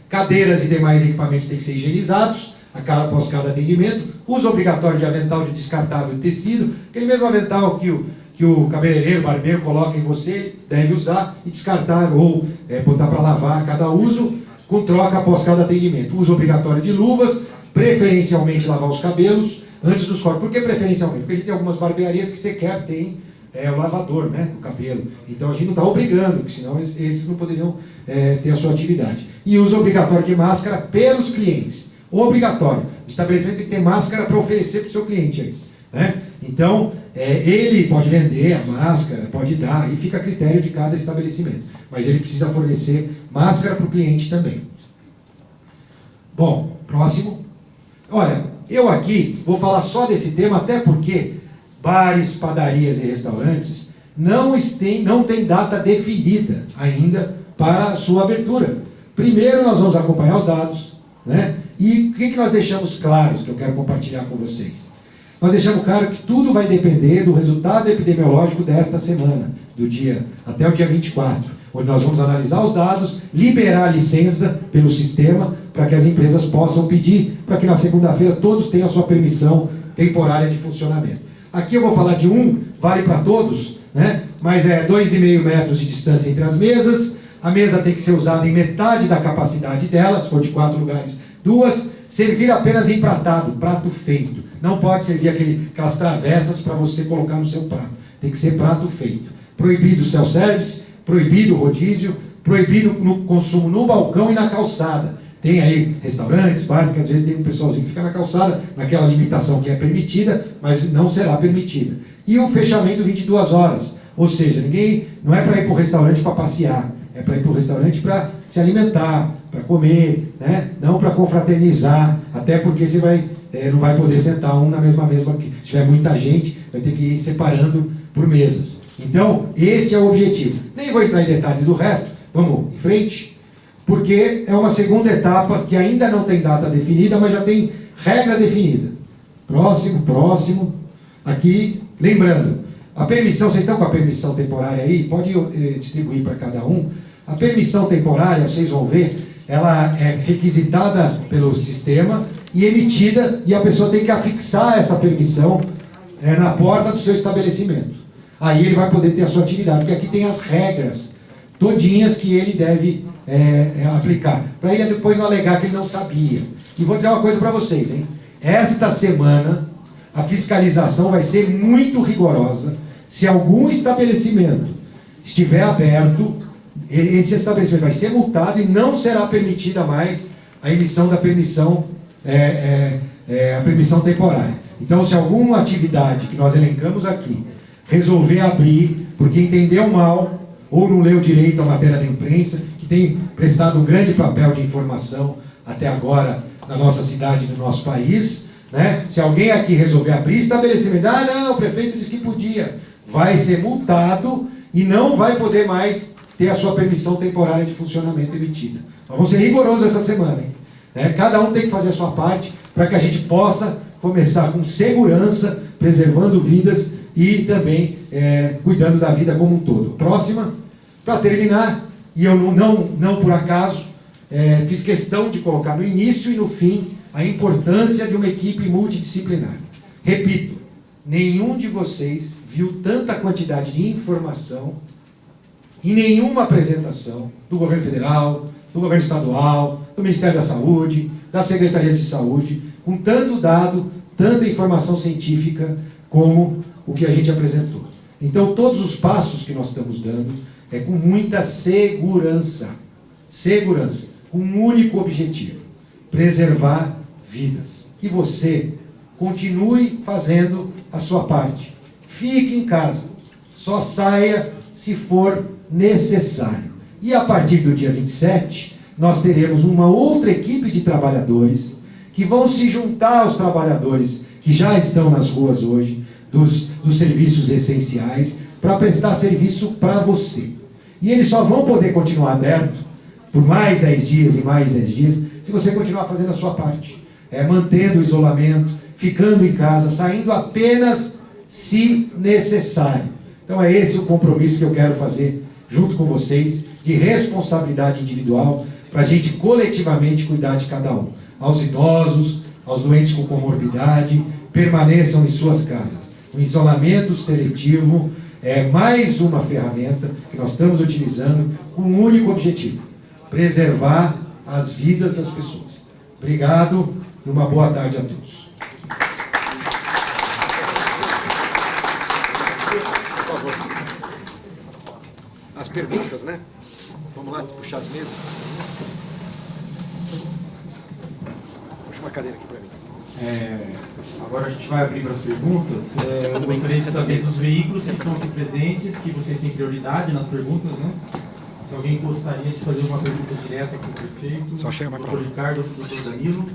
Cadeiras e demais equipamentos têm que ser higienizados após cada atendimento. Uso obrigatório de avental de descartável de tecido, aquele mesmo avental que o cabeleireiro, barbeiro coloca em você, ele deve usar e descartar ou botar para lavar a cada uso, com troca após cada atendimento. Uso obrigatório de luvas, preferencialmente lavar os cabelos antes dos cortes. Por que preferencialmente? Porque a gente tem algumas barbearias que sequer tem o lavador, né, do cabelo. Então a gente não está obrigando, porque senão esses não poderiam ter a sua atividade. E uso obrigatório de máscara pelos clientes. Obrigatório. O estabelecimento tem que ter máscara para oferecer para o seu cliente aí. Né? Então, ele pode vender a máscara, pode dar, e fica a critério de cada estabelecimento. Mas ele precisa fornecer máscara para o cliente também. Bom, próximo. Olha, eu aqui vou falar só desse tema, até porque bares, padarias e restaurantes não tem data definida ainda para a sua abertura. Primeiro nós vamos acompanhar os dados, né? E o que nós deixamos claro, que eu quero compartilhar com vocês? Nós deixamos claro que tudo vai depender do resultado epidemiológico desta semana, até o dia 24, onde nós vamos analisar os dados, liberar a licença pelo sistema, para que as empresas possam pedir, para que na segunda-feira todos tenham a sua permissão temporária de funcionamento. Aqui eu vou falar de vale para todos, né? Mas 2,5 metros de distância entre as mesas, a mesa tem que ser usada em metade da capacidade dela, se for de 4 lugares, 2, servir apenas empratado, prato feito. Não pode servir aquelas travessas para você colocar no seu prato, tem que ser prato feito. Proibido o self-service, proibido o rodízio, proibido o consumo no balcão e na calçada. Tem aí restaurantes, bares, que às vezes tem um pessoalzinho que fica na calçada, naquela limitação que é permitida, mas não será permitida. E o fechamento 22 horas. Ou seja, não é para ir para o restaurante para passear, é para ir para o restaurante para se alimentar, para comer, né? Não para confraternizar, até porque você não vai poder sentar na mesma mesa, porque se tiver muita gente, vai ter que ir separando por mesas. Então, este é o objetivo. Nem vou entrar em detalhes do resto, vamos em frente. Porque é uma segunda etapa que ainda não tem data definida, mas já tem regra definida. Próximo. Aqui, lembrando, a permissão, vocês estão com a permissão temporária aí? Pode distribuir para cada um. A permissão temporária, vocês vão ver, ela é requisitada pelo sistema e emitida, e a pessoa tem que afixar essa permissão na porta do seu estabelecimento. Aí ele vai poder ter a sua atividade, porque aqui tem as regras todinhas que ele deve aplicar, para ele depois não alegar que ele não sabia. E vou dizer uma coisa para vocês, hein? Esta semana a fiscalização vai ser muito rigorosa. Se algum estabelecimento estiver aberto, esse estabelecimento vai ser multado e não será permitida mais a emissão da permissão, a permissão temporária. Então, se alguma atividade que nós elencamos aqui resolver abrir, porque entendeu mal ou não leu direito a matéria da imprensa, que tem prestado um grande papel de informação até agora na nossa cidade e no nosso país, né? Se alguém aqui resolver abrir estabelecimento, não, o prefeito disse que podia, vai ser multado e não vai poder mais ter a sua permissão temporária de funcionamento emitida. Nós vamos ser rigorosos essa semana, hein? Cada um tem que fazer a sua parte para que a gente possa começar com segurança, preservando vidas e também cuidando da vida como um todo. Próxima, para terminar, e eu não por acaso, fiz questão de colocar no início e no fim a importância de uma equipe multidisciplinar. Repito, nenhum de vocês viu tanta quantidade de informação em nenhuma apresentação do governo federal, do governo estadual, do Ministério da Saúde, das secretarias de saúde, com tanto dado, tanta informação científica como o que a gente apresentou. Então, todos os passos que nós estamos dando é com muita segurança. Segurança, com um único objetivo: preservar vidas. E você continue fazendo a sua parte. Fique em casa. Só saia se for necessário. E a partir do dia 27, nós teremos uma outra equipe de trabalhadores que vão se juntar aos trabalhadores que já estão nas ruas hoje, dos serviços essenciais, para prestar serviço para você. E eles só vão poder continuar aberto por mais 10 dias e mais 10 dias, se você continuar fazendo a sua parte. Mantendo o isolamento, ficando em casa, saindo apenas se necessário. Então é esse o compromisso que eu quero fazer junto com vocês, de responsabilidade individual, para a gente coletivamente cuidar de cada um. Aos idosos, aos doentes com comorbidade, permaneçam em suas casas. O isolamento seletivo é mais uma ferramenta que nós estamos utilizando com um único objetivo: preservar as vidas das pessoas. Obrigado e uma boa tarde a todos. Por favor. As perguntas, né? Vamos lá, puxar as mesas. Puxa uma cadeira aqui para mim. Agora a gente vai abrir para as perguntas. Eu gostaria de saber dos veículos que estão aqui presentes, que vocês têm prioridade nas perguntas, né? Se alguém gostaria de fazer uma pergunta direta para o prefeito, só chega mais para lá. Dr. Ricardo, Dr. Danilo.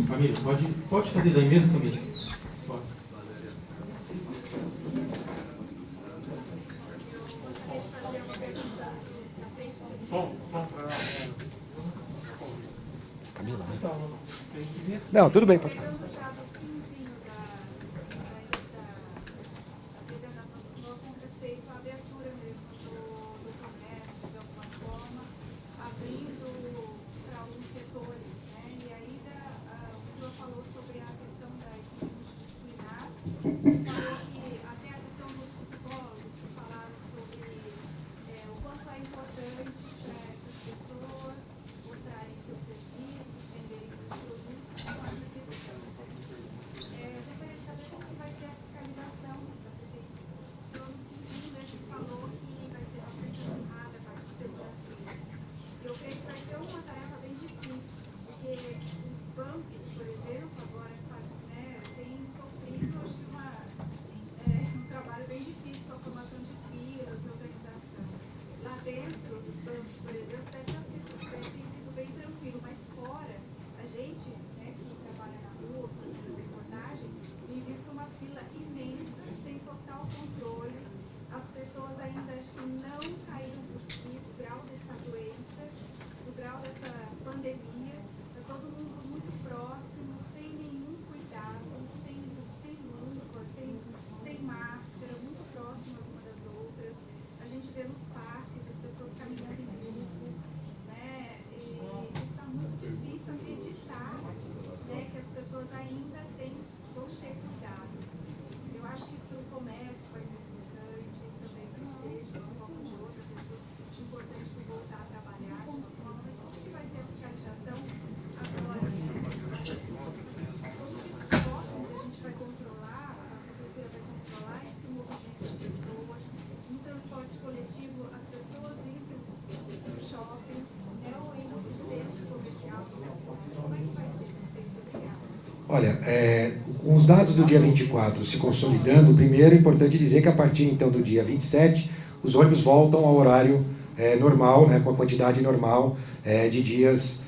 Família, pode fazer daí mesmo, família? Pode. Camila, né? Não, tudo bem, pode falar. Olha, com os dados do dia 24 se consolidando, primeiro é importante dizer que a partir então do dia 27, os ônibus voltam ao horário normal, né, com a quantidade normal de dias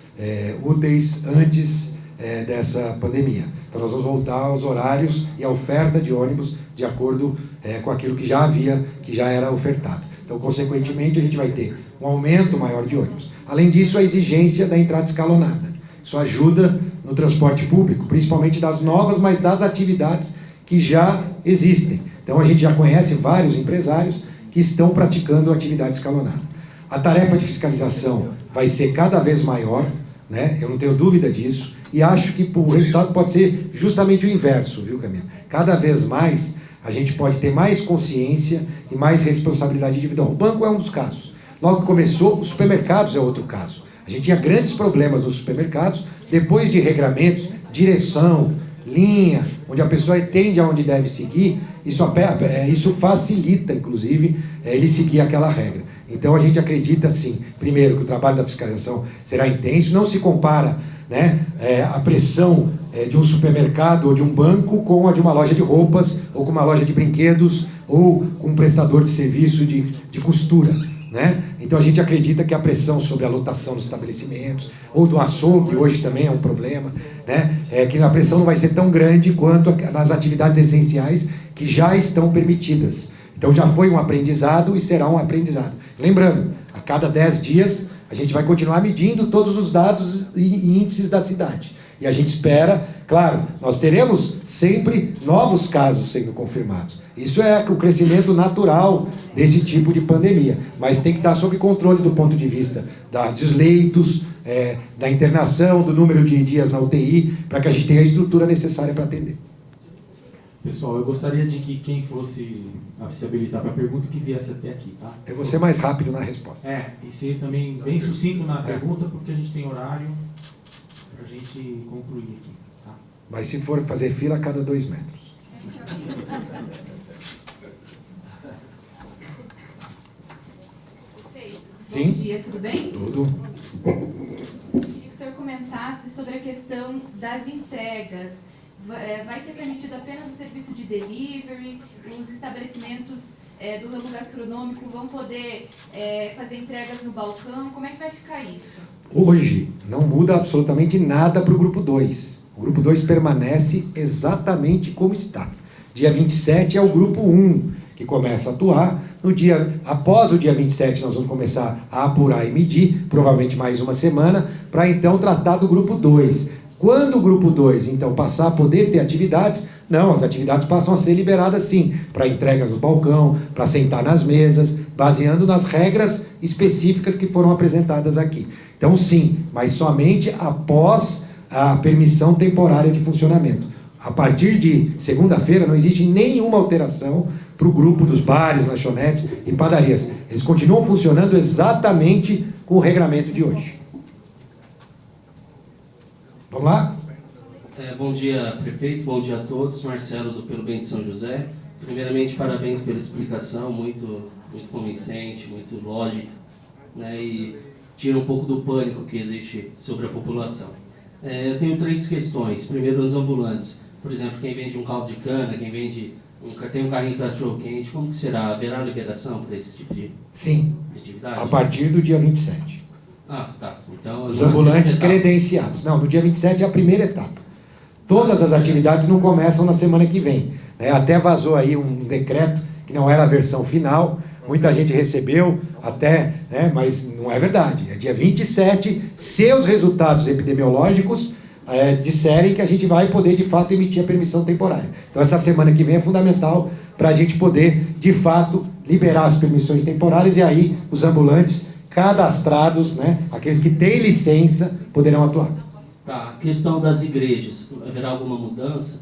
úteis antes dessa pandemia. Então nós vamos voltar aos horários e à oferta de ônibus de acordo com aquilo que já havia, que já era ofertado. Então, consequentemente, a gente vai ter um aumento maior de ônibus. Além disso, a exigência da entrada escalonada. Isso ajuda no transporte público, principalmente das novas, mas das atividades que já existem. Então, a gente já conhece vários empresários que estão praticando atividade escalonada. A tarefa de fiscalização vai ser cada vez maior, né? Eu não tenho dúvida disso, e acho que o resultado pode ser justamente o inverso, viu, Camila? Cada vez mais a gente pode ter mais consciência e mais responsabilidade individual. O banco é um dos casos. Logo que começou, os supermercados é outro caso. A gente tinha grandes problemas nos supermercados, depois de regramentos, direção, linha, onde a pessoa entende aonde deve seguir, isso facilita, inclusive, ele seguir aquela regra. Então a gente acredita, sim, primeiro, que o trabalho da fiscalização será intenso, não se compara, né, a pressão de um supermercado ou de um banco com a de uma loja de roupas, ou com uma loja de brinquedos, ou com um prestador de serviço de costura, né? Então a gente acredita que a pressão sobre a lotação dos estabelecimentos, ou do açougue, hoje também é um problema, né? Que a pressão não vai ser tão grande quanto nas atividades essenciais que já estão permitidas. Então já foi um aprendizado e será um aprendizado. Lembrando, a cada 10 dias a gente vai continuar medindo todos os dados e índices da cidade. E a gente espera, claro, nós teremos sempre novos casos sendo confirmados. Isso é o crescimento natural desse tipo de pandemia. Mas tem que estar sob controle do ponto de vista dos leitos, da internação, do número de dias na UTI, para que a gente tenha a estrutura necessária para atender. Pessoal, eu gostaria de que quem fosse se habilitar para a pergunta, que viesse até aqui, tá? Eu vou ser mais rápido na resposta. E ser também bem sucinto na pergunta, porque a gente tem horário para a gente concluir aqui, tá? Mas se for fazer fila, a cada 2 metros. Perfeito. Sim? Bom dia, tudo bem? Tudo. Queria que o senhor comentasse sobre a questão das entregas. Vai ser permitido apenas o serviço de delivery? Os estabelecimentos do ramo gastronômico vão poder fazer entregas no balcão? Como é que vai ficar isso? Hoje não muda absolutamente nada para o grupo 2. O grupo 2 permanece exatamente como está. Dia 27 é o grupo 1 que começa a atuar. Após o dia 27 nós vamos começar a apurar e medir, provavelmente mais uma semana, para então tratar do grupo 2. Quando o grupo 2, então, passar a poder ter atividades, não, as atividades passam a ser liberadas sim, para entregas no balcão, para sentar nas mesas, baseando nas regras específicas que foram apresentadas aqui. Então sim, mas somente após a permissão temporária de funcionamento. A partir de segunda-feira não existe nenhuma alteração para o grupo dos bares, lanchonetes e padarias. Eles continuam funcionando exatamente com o regramento de hoje. Vamos lá? Bom dia, prefeito, bom dia a todos. Marcelo, do Pelo Bem de São José. Primeiramente, parabéns pela explicação, muito convincente, muito lógica, né, e tira um pouco do pânico que existe sobre a população. Eu tenho 3 questões. Primeiro, os ambulantes. Por exemplo, quem vende um caldo de cana, quem tem um carrinho de cachorro-quente, como que será? Haverá liberação para esse tipo de atividade? A partir do dia 27. Tá. Então, os ambulantes credenciados. Não, no dia 27 é a primeira etapa. Todas as atividades não começam na semana que vem. Até vazou aí um decreto, que não era a versão final, muita gente recebeu até, mas não é verdade. É dia 27, se os resultados epidemiológicos disserem que a gente vai poder, de fato, emitir a permissão temporária. Então, essa semana que vem é fundamental para a gente poder, de fato, liberar as permissões temporárias e aí os ambulantes cadastrados, aqueles que têm licença, poderão atuar. Tá, questão das igrejas, haverá alguma mudança?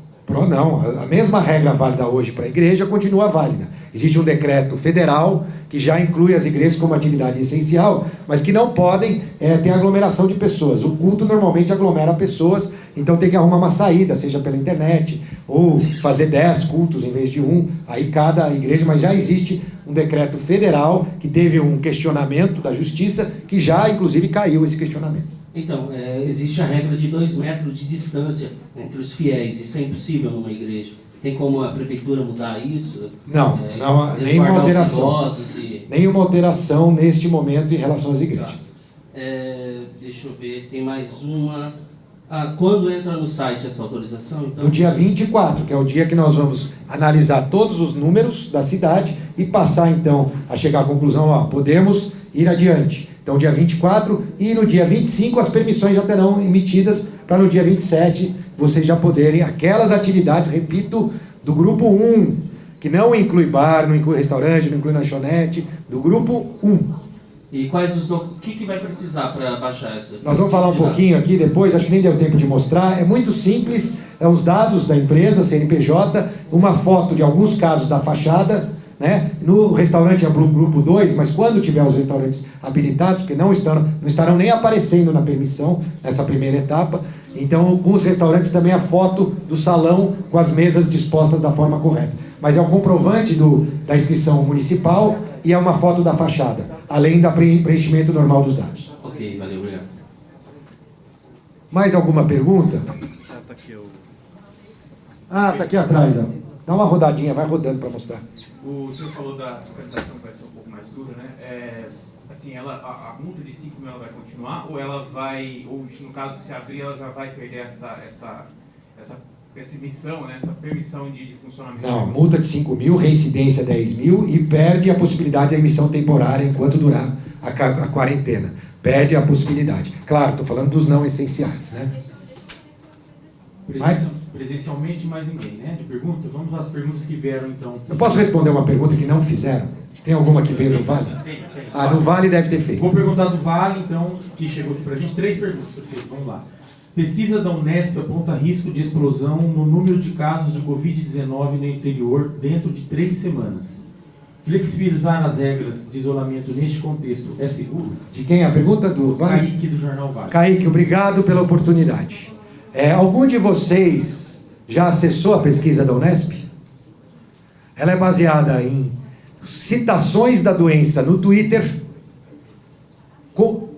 Não, a mesma regra válida hoje para a igreja continua válida. Existe um decreto federal que já inclui as igrejas como atividade essencial, mas que não podem ter aglomeração de pessoas. O culto normalmente aglomera pessoas, então tem que arrumar uma saída, seja pela internet, ou fazer 10 cultos em vez de 1, aí cada igreja, mas já existe um decreto federal que teve um questionamento da justiça, que já inclusive caiu esse questionamento. Então, existe a regra de 2 metros de distância entre os fiéis. Isso é impossível numa igreja. Tem como a prefeitura mudar isso? Não, nenhuma alteração. E... Nenhuma alteração neste momento em relação às igrejas. Deixa eu ver, tem mais uma. Quando entra no site essa autorização? Então... No dia 24, que é o dia que nós vamos analisar todos os números da cidade e passar, então, a chegar à conclusão, podemos ir adiante. Então, dia 24 e no dia 25 as permissões já terão emitidas para no dia 27 vocês já poderem, aquelas atividades, repito, do grupo 1, que não inclui bar, não inclui restaurante, não inclui lanchonete, do grupo 1. E o que vai precisar para baixar essa? Nós vamos falar um pouquinho aqui depois, acho que nem deu tempo de mostrar. É muito simples, os dados da empresa, CNPJ, uma foto de alguns casos da fachada, né? No restaurante é grupo 2, mas quando tiver os restaurantes habilitados, porque não estarão nem aparecendo na permissão, nessa primeira etapa, então alguns restaurantes também a foto do salão com as mesas dispostas da forma correta. Mas é um comprovante da inscrição municipal e é uma foto da fachada, além do preenchimento normal dos dados. Ok, valeu, obrigado. Mais alguma pergunta? Tá aqui atrás, ó. Dá uma rodadinha, vai rodando para mostrar. O senhor falou da fiscalização que vai ser um pouco mais dura, né? Assim, a multa de 5 mil ela vai continuar ou ela vai, ou no caso se abrir, ela já vai perder essa emissão, né? Essa permissão de funcionamento? Não, multa de 5 mil, reincidência 10 mil e perde a possibilidade da emissão temporária enquanto durar a quarentena. Perde a possibilidade. Claro, estou falando dos não essenciais, né? Presencialmente, mais ninguém, né? De pergunta? Vamos às perguntas que vieram, então. Eu posso responder uma pergunta que não fizeram? Tem alguma que veio do Vale? Tem. Do Vale deve ter feito. Vou perguntar do Vale, então, que chegou aqui para a gente. 3 perguntas, perfeito. Vamos lá. Pesquisa da Unesp aponta risco de explosão no número de casos de Covid-19 no interior dentro de 3 semanas. Flexibilizar as regras de isolamento neste contexto é seguro? De quem é a pergunta? Do Vale? Kaique, do Jornal Vale. Kaique, obrigado pela oportunidade. Algum de vocês já acessou a pesquisa da Unesp? Ela é baseada em citações da doença no Twitter. Eu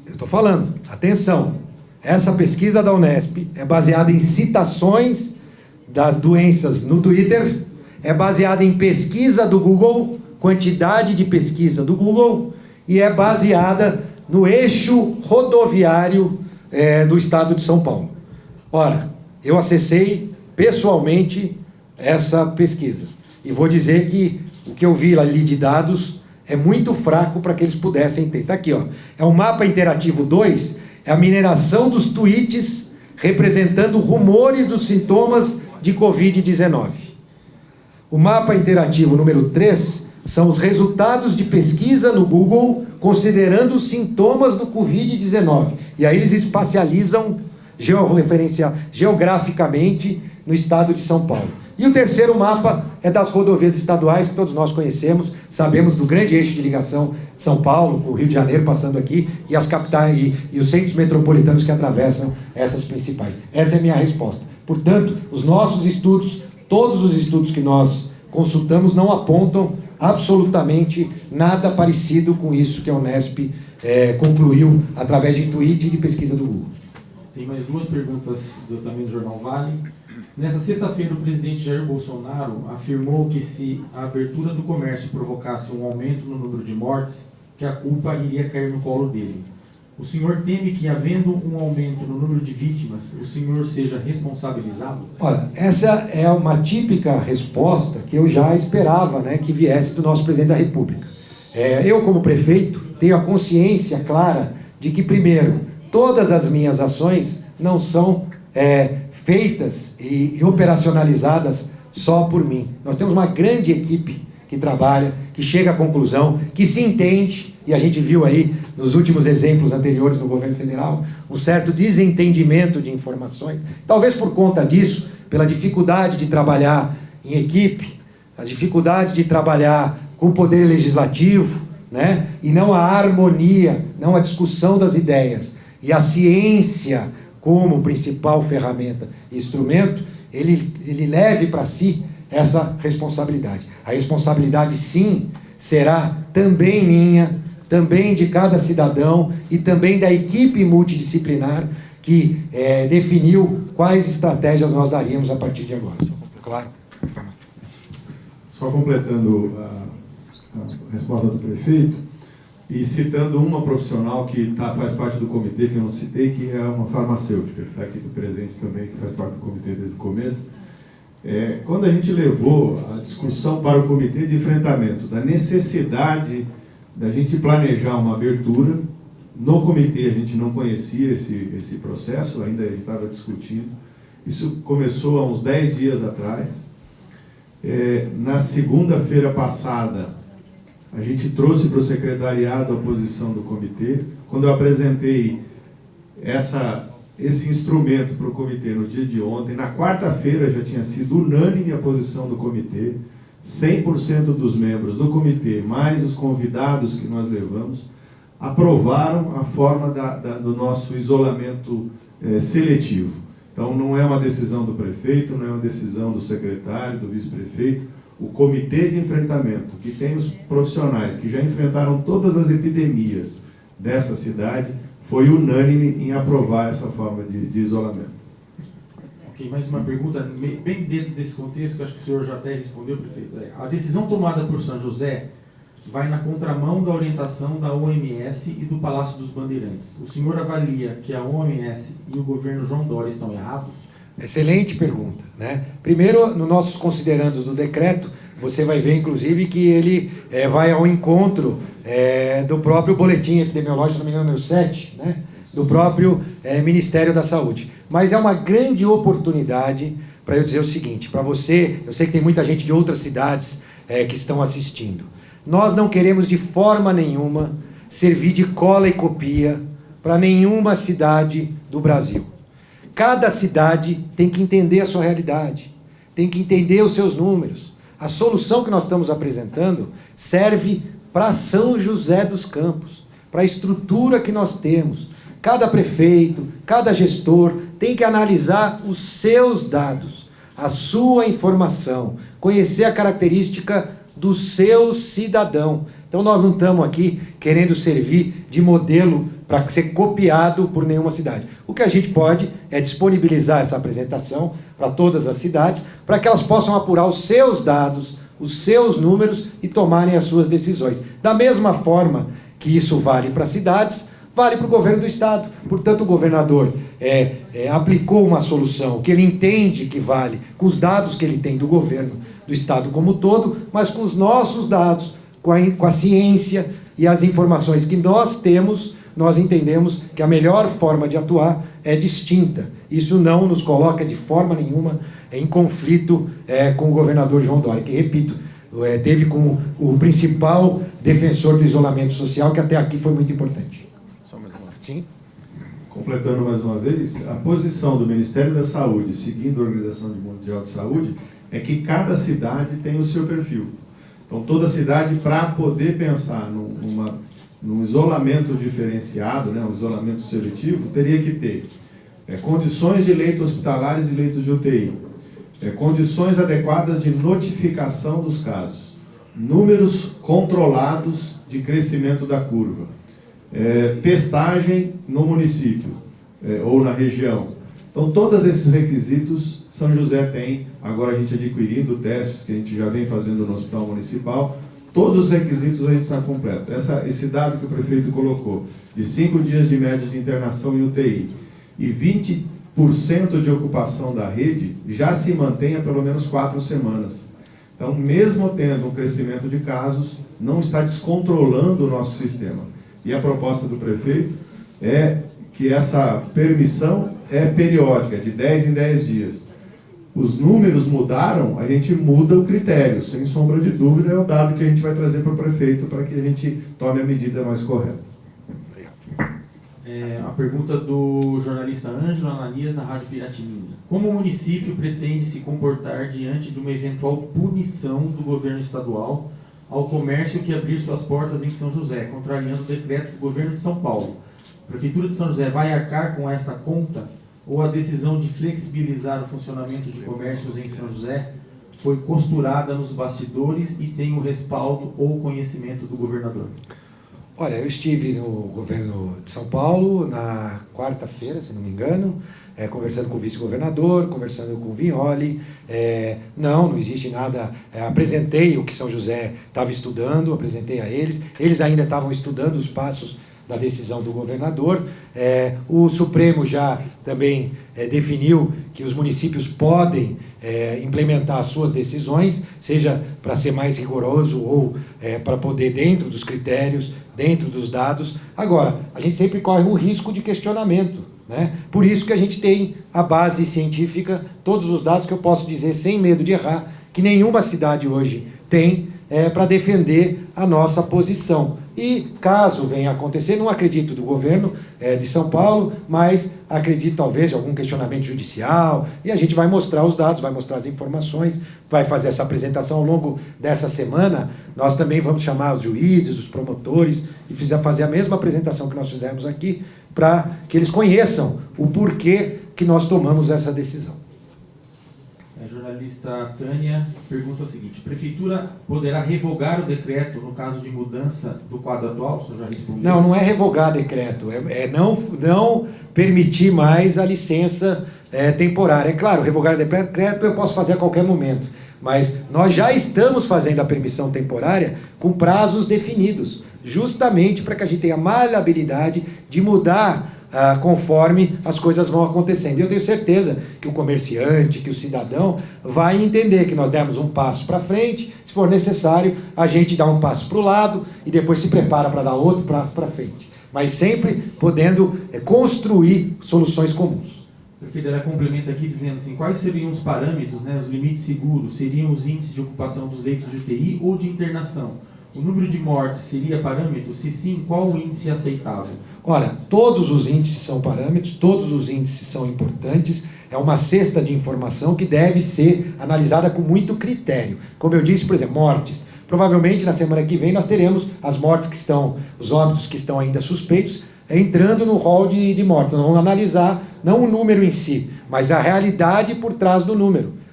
estou falando, atenção, essa pesquisa da Unesp é baseada em citações das doenças no Twitter, é baseada em pesquisa do Google, quantidade de pesquisa do Google, e é baseada no eixo rodoviário do estado de São Paulo. Ora, eu acessei pessoalmente essa pesquisa e vou dizer que o que eu vi ali de dados é muito fraco para que eles pudessem ter. Está aqui, ó. É o mapa interativo 2, é a mineração dos tweets representando rumores dos sintomas de Covid-19. O mapa interativo número 3 são os resultados de pesquisa no Google considerando os sintomas do Covid-19. E aí eles espacializam geograficamente no estado de São Paulo. E o terceiro mapa é das rodovias estaduais, que todos nós conhecemos, sabemos do grande eixo de ligação de São Paulo, com o Rio de Janeiro passando aqui, e as capitais e os centros metropolitanos que atravessam essas principais. Essa é a minha resposta. Portanto, os nossos estudos, todos os estudos que nós consultamos, não apontam absolutamente nada parecido com isso que a Unesp concluiu através de tweet e de pesquisa do Google. Tem mais 2 perguntas também do Jornal Vale. Nessa sexta-feira, o presidente Jair Bolsonaro afirmou que se a abertura do comércio provocasse um aumento no número de mortes, que a culpa iria cair no colo dele. O senhor teme que, havendo um aumento no número de vítimas, o senhor seja responsabilizado? Olha, essa é uma típica resposta que eu já esperava, né, que viesse do nosso presidente da República. Eu, como prefeito, tenho a consciência clara de que, primeiro, todas as minhas ações não são feitas e operacionalizadas só por mim. Nós temos uma grande equipe que trabalha, que chega à conclusão, que se entende, e a gente viu aí nos últimos exemplos anteriores no governo federal, um certo desentendimento de informações, talvez por conta disso, pela dificuldade de trabalhar em equipe, a dificuldade de trabalhar com o poder legislativo, né? E não a harmonia, não a discussão das ideias. E a ciência, como principal ferramenta e instrumento, ele leve para si essa responsabilidade. A responsabilidade, sim, será também minha também de cada cidadão e também da equipe multidisciplinar que definiu quais estratégias nós daríamos a partir de agora. Claro? Só completando a resposta do prefeito e citando uma profissional que faz parte do comitê, que eu não citei, que é uma farmacêutica, que está aqui presente também, que faz parte do comitê desde o começo. Quando a gente levou a discussão para o comitê de enfrentamento da necessidade da gente planejar uma abertura, no comitê a gente não conhecia esse processo, ainda a gente estava discutindo. Isso começou há uns 10 dias atrás. Na segunda-feira passada, a gente trouxe para o secretariado a posição do comitê. Quando eu apresentei esse instrumento para o comitê no dia de ontem, na quarta-feira já tinha sido unânime a posição do comitê, 100% dos membros do comitê, mais os convidados que nós levamos, aprovaram a forma do nosso isolamento seletivo. Então, não é uma decisão do prefeito, não é uma decisão do secretário, do vice-prefeito. O comitê de enfrentamento, que tem os profissionais que já enfrentaram todas as epidemias dessa cidade, foi unânime em aprovar essa forma de isolamento. Ok, mais uma pergunta, bem dentro desse contexto, que acho que o senhor já até respondeu, prefeito. A decisão tomada por São José vai na contramão da orientação da OMS e do Palácio dos Bandeirantes. O senhor avalia que a OMS e o governo João Dória estão errados? Excelente pergunta, né? Primeiro, nos nossos considerandos do decreto, você vai ver, inclusive, que ele vai ao encontro do próprio boletim epidemiológico, se não me engano, número 7, né? Do próprio Ministério da Saúde. Mas é uma grande oportunidade para eu dizer o seguinte, para você, eu sei que tem muita gente de outras cidades que estão assistindo. Nós não queremos de forma nenhuma servir de cola e copia para nenhuma cidade do Brasil. Cada cidade tem que entender a sua realidade, tem que entender os seus números. A solução que nós estamos apresentando serve para São José dos Campos, para a estrutura que nós temos. Cada prefeito, cada gestor tem que analisar os seus dados, a sua informação, conhecer a característica do seu cidadão. Então nós não estamos aqui querendo servir de modelo para ser copiado por nenhuma cidade. O que a gente pode é disponibilizar essa apresentação para todas as cidades, para que elas possam apurar os seus dados, os seus números e tomarem as suas decisões. Da mesma forma que isso vale para cidades, vale para o governo do Estado. Portanto, o governador aplicou uma solução que ele entende que vale, com os dados que ele tem do governo do Estado como um todo, mas com os nossos dados, com a ciência e as informações que nós temos, nós entendemos que a melhor forma de atuar é distinta. Isso não nos coloca de forma nenhuma em conflito com o governador João Dória, que, repito, teve com o principal defensor do isolamento social, que até aqui foi muito importante. Só mais uma. Sim? Completando mais uma vez, a posição do Ministério da Saúde, seguindo a Organização Mundial de Saúde, é que cada cidade tem o seu perfil. Então, toda cidade, para poder pensar num isolamento diferenciado, né, um isolamento seletivo, teria que ter condições de leitos hospitalares e leitos de UTI, condições adequadas de notificação dos casos, números controlados de crescimento da curva, testagem no município ou na região. Então, todos esses requisitos São José tem, agora a gente adquirindo testes que a gente já vem fazendo no Hospital Municipal, todos os requisitos a gente está completo. Esse dado que o prefeito colocou, de 5 dias de média de internação em UTI e 20% de ocupação da rede, já se mantém há pelo menos 4 semanas. Então, mesmo tendo um crescimento de casos, não está descontrolando o nosso sistema. E a proposta do prefeito é que essa permissão é periódica, de 10 em 10 dias. Os números mudaram, a gente muda o critério, sem sombra de dúvida, é o dado que a gente vai trazer para o prefeito para que a gente tome a medida mais correta. A pergunta do jornalista Ângelo Ananias, na Rádio Piratininga. Como o município pretende se comportar diante de uma eventual punição do governo estadual ao comércio que abrir suas portas em São José, contrariando o decreto do governo de São Paulo? A Prefeitura de São José vai arcar com essa conta ou a decisão de flexibilizar o funcionamento de comércios em São José foi costurada nos bastidores e tem o respaldo ou conhecimento do governador? Olha, eu estive no governo de São Paulo na quarta-feira, se não me engano, conversando com o vice-governador, conversando com o Vignoli. Não existe nada. Apresentei o que São José estava estudando, apresentei a eles. Eles ainda estavam estudando os passos da decisão do governador. O Supremo já também definiu que os municípios podem implementar as suas decisões, seja para ser mais rigoroso ou para poder, dentro dos critérios, dentro dos dados. Agora, a gente sempre corre um risco de questionamento, né? Por isso que a gente tem a base científica, todos os dados que eu posso dizer sem medo de errar, que nenhuma cidade hoje tem para defender a nossa posição. E caso venha a acontecer, não acredito do governo de São Paulo, mas acredito talvez de algum questionamento judicial, e a gente vai mostrar os dados, vai mostrar as informações, vai fazer essa apresentação ao longo dessa semana. Nós também vamos chamar os juízes, os promotores, e fazer a mesma apresentação que nós fizemos aqui, para que eles conheçam o porquê que nós tomamos essa decisão. A jornalista Tânia pergunta o seguinte: a Prefeitura poderá revogar o decreto no caso de mudança do quadro atual? O senhor já respondeu? Não é revogar decreto, não permitir mais a licença temporária. É claro, revogar decreto eu posso fazer a qualquer momento, mas nós já estamos fazendo a permissão temporária com prazos definidos, justamente para que a gente tenha maleabilidade de mudar conforme as coisas vão acontecendo. E eu tenho certeza que o comerciante, que o cidadão vai entender que nós demos um passo para frente, se for necessário, a gente dá um passo para o lado e depois se prepara para dar outro passo para frente. Mas sempre podendo construir soluções comuns. Prefeito, ela complementa aqui dizendo assim: quais seriam os parâmetros, os limites seguros? Seriam os índices de ocupação dos leitos de UTI ou de internação? O número de mortes seria parâmetro? Se sim, qual o índice aceitável? Olha, todos os índices são parâmetros, todos os índices são importantes, é uma cesta de informação que deve ser analisada com muito critério. Como eu disse, por exemplo, mortes. Provavelmente na semana que vem nós teremos as mortes que estão, os óbitos que estão ainda suspeitos, entrando no rol de mortes. Nós vamos analisar não o número em si, mas a realidade por trás do número.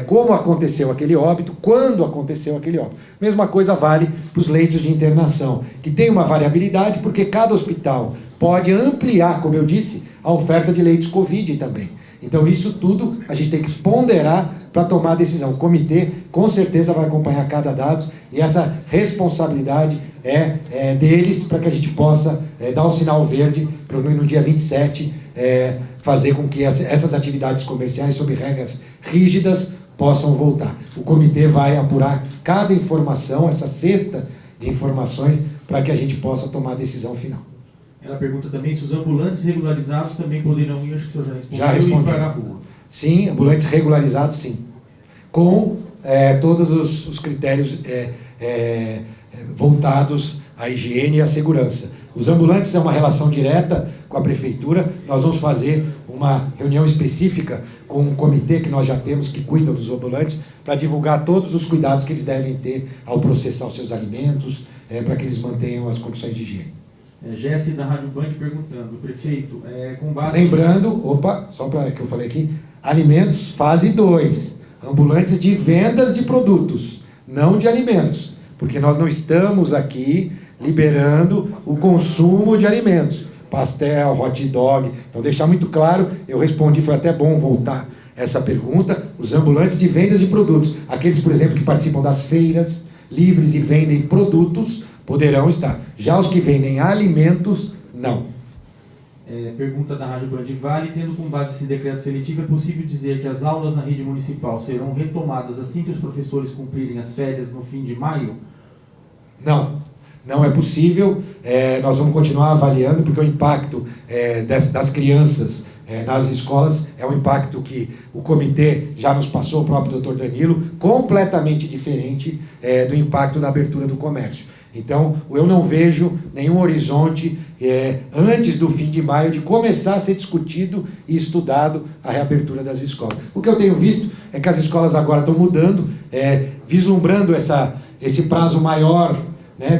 Como aconteceu aquele óbito, quando aconteceu aquele óbito. Mesma coisa vale para os leitos de internação, que tem uma variabilidade, porque cada hospital pode ampliar, como eu disse, a oferta de leitos Covid também. Então isso tudo a gente tem que ponderar para tomar a decisão. O comitê com certeza vai acompanhar cada dado, e essa responsabilidade é deles, para que a gente possa dar o sinal verde para no dia 27 fazer com que essas atividades comerciais, sob regras rígidas, possam voltar. O comitê vai apurar cada informação, essa cesta de informações, para que a gente possa tomar a decisão final. Ela pergunta também se os ambulantes regularizados também poderão ir, acho que o senhor já respondeu, ir para a rua. Sim, ambulantes regularizados, sim. Com todos os critérios voltados à higiene e à segurança. Os ambulantes é uma relação direta com a prefeitura. Nós vamos fazer uma reunião específica com um comitê que nós já temos, que cuida dos ambulantes, para divulgar todos os cuidados que eles devem ter ao processar os seus alimentos, para que eles mantenham as condições de higiene. Jesse da Rádio Band perguntando: prefeito, com base... Lembrando, só para que eu falei aqui, alimentos fase 2, ambulantes de vendas de produtos, não de alimentos, porque nós não estamos aqui liberando o consumo de alimentos, pastel, hot dog. Então, deixar muito claro, eu respondi, foi até bom voltar essa pergunta, os ambulantes de vendas de produtos, aqueles, por exemplo, que participam das feiras livres e vendem produtos, poderão estar. Já os que vendem alimentos, não. Pergunta da Rádio Band: vale, tendo com base esse decreto seletivo, é possível dizer que as aulas na rede municipal serão retomadas assim que os professores cumprirem as férias no fim de maio? Não é possível. Nós vamos continuar avaliando, porque o impacto das crianças nas escolas é um impacto que o comitê já nos passou, o próprio Dr. Danilo, completamente diferente do impacto da abertura do comércio. Então, eu não vejo nenhum horizonte antes do fim de maio de começar a ser discutido e estudado a reabertura das escolas. O que eu tenho visto é que as escolas agora estão mudando, vislumbrando esse prazo maior,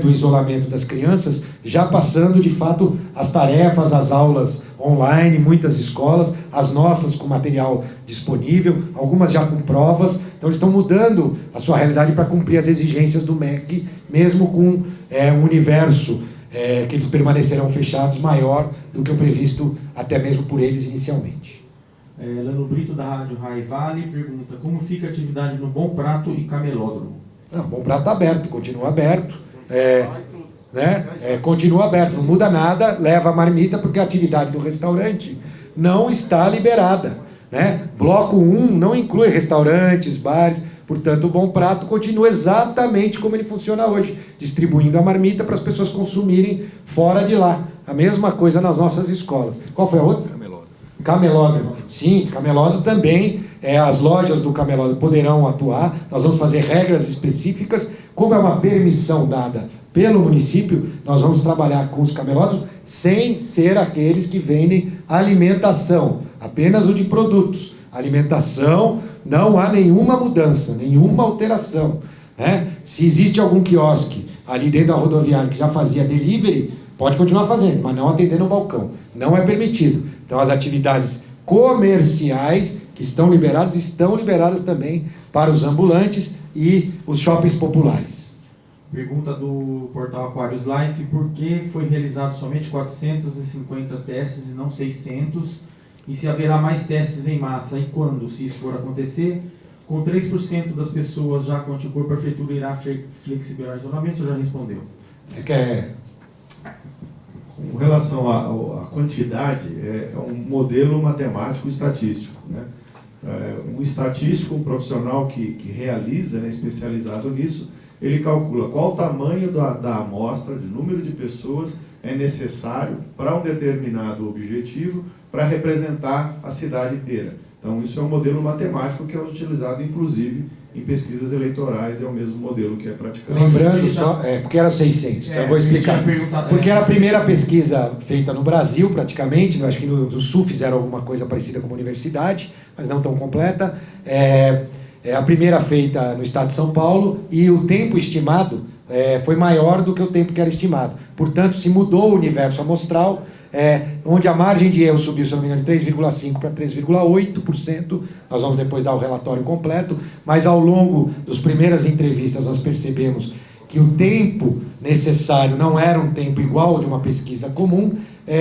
do isolamento das crianças, já passando de fato as tarefas, as aulas online, muitas escolas, as nossas com material disponível, algumas já com provas. Então eles estão mudando a sua realidade para cumprir as exigências do MEC, mesmo com um universo que eles permanecerão fechados maior do que o previsto até mesmo por eles inicialmente. Lano Brito, da Rádio Rai Vale, pergunta: como fica a atividade no Bom Prato e Camelódromo? Não, o Bom Prato está aberto, continua aberto. Continua aberto, não muda nada, leva a marmita, porque a atividade do restaurante não está liberada, né? Bloco 1 não inclui restaurantes, bares, portanto o Bom Prato continua exatamente como ele funciona hoje, distribuindo a marmita para as pessoas consumirem fora de lá. A mesma coisa nas nossas escolas. Qual foi a outra? Camelódromo. Sim, Camelódromo também, as lojas do Camelódromo poderão atuar, nós vamos fazer regras específicas, como é uma permissão dada pelo município, nós vamos trabalhar com os camelódromos sem ser aqueles que vendem alimentação, apenas o de produtos. Alimentação, não há nenhuma mudança, nenhuma alteração, né? Se existe algum quiosque ali dentro da rodoviária que já fazia delivery, pode continuar fazendo, mas não atendendo o balcão, não é permitido. Então as atividades comerciais que estão liberadas também para os ambulantes e os shoppings populares. Pergunta do portal Aquarius Life: por que foi realizado somente 450 testes e não 600? E se haverá mais testes em massa e quando, se isso for acontecer? Com 3% das pessoas já com anticorpo, a prefeitura irá flexibilizar o isolamento? Você já respondeu. Você quer... Com relação à quantidade, é um modelo matemático estatístico, né? Um estatístico, um profissional que realiza, né, especializado nisso, ele calcula qual o tamanho da amostra, de número de pessoas é necessário para um determinado objetivo para representar a cidade inteira. Então, isso é um modelo matemático que é utilizado, inclusive, em pesquisas eleitorais, é o mesmo modelo que é praticado. Lembrando só, porque era 600, então eu vou explicar. Porque era a primeira pesquisa feita no Brasil, praticamente, eu acho que no Sul fizeram alguma coisa parecida com uma universidade, mas não tão completa. É a primeira feita no estado de São Paulo e o tempo estimado foi maior do que o tempo que era estimado. Portanto, se mudou o universo amostral, onde a margem de erro subiu, se não me engano, de 3,5% para 3,8%. Nós vamos depois dar o relatório completo, mas ao longo das primeiras entrevistas nós percebemos que o tempo necessário não era um tempo igual ao de uma pesquisa comum,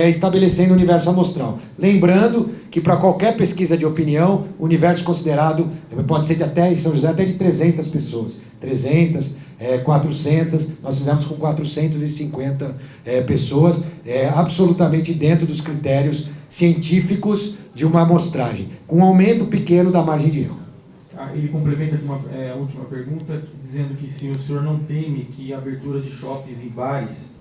estabelecendo o universo amostral. Lembrando que para qualquer pesquisa de opinião, o universo considerado pode ser até, em São José, até de 300 pessoas. 300, 400, nós fizemos com 450 pessoas, absolutamente dentro dos critérios científicos de uma amostragem, com um aumento pequeno da margem de erro. Ele complementa com uma última pergunta, dizendo que se o senhor não teme que a abertura de shoppings e bares,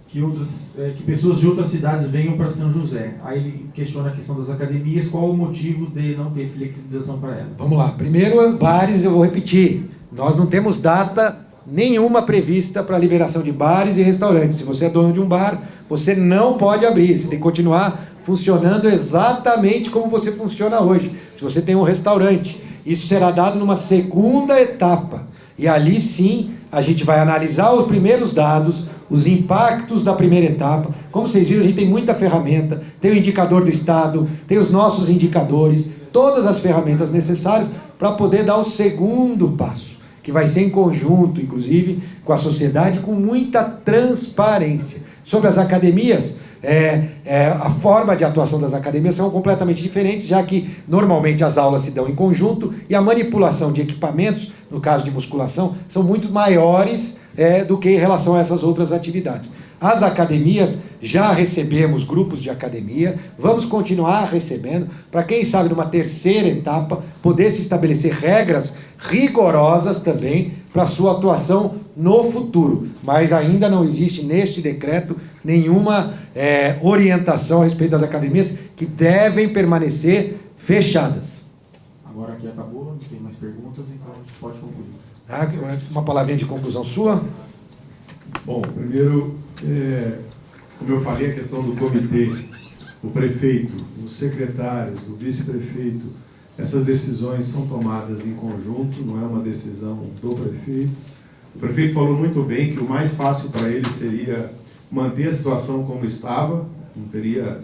que pessoas de outras cidades venham para São José. Aí ele questiona a questão das academias, qual o motivo de não ter flexibilização para elas? Vamos lá, primeiro, bares, eu vou repetir, nós não temos data nenhuma prevista para a liberação de bares e restaurantes. Se você é dono de um bar, você não pode abrir, você tem que continuar funcionando exatamente como você funciona hoje. Se você tem um restaurante, isso será dado numa segunda etapa, e ali sim a gente vai analisar os primeiros dados, os impactos da primeira etapa. Como vocês viram, a gente tem muita ferramenta, tem o indicador do Estado, tem os nossos indicadores, todas as ferramentas necessárias para poder dar o segundo passo, que vai ser em conjunto, inclusive, com a sociedade, com muita transparência. Sobre as academias, a forma de atuação das academias são completamente diferentes, já que normalmente as aulas se dão em conjunto e a manipulação de equipamentos, no caso de musculação, são muito maiores do que em relação a essas outras atividades. As academias, já recebemos grupos de academia, vamos continuar recebendo, para quem sabe numa terceira etapa, poder se estabelecer regras rigorosas também para a sua atuação no futuro. Mas ainda não existe neste decreto nenhuma orientação a respeito das academias que devem permanecer fechadas. Agora aqui acabou, não tem mais perguntas, então a gente pode concluir. Uma palavrinha de conclusão sua? Bom, primeiro, como eu falei, a questão do comitê, o prefeito, os secretários, o vice-prefeito, essas decisões são tomadas em conjunto, não é uma decisão do prefeito. O prefeito falou muito bem que o mais fácil para ele seria manter a situação como estava, não teria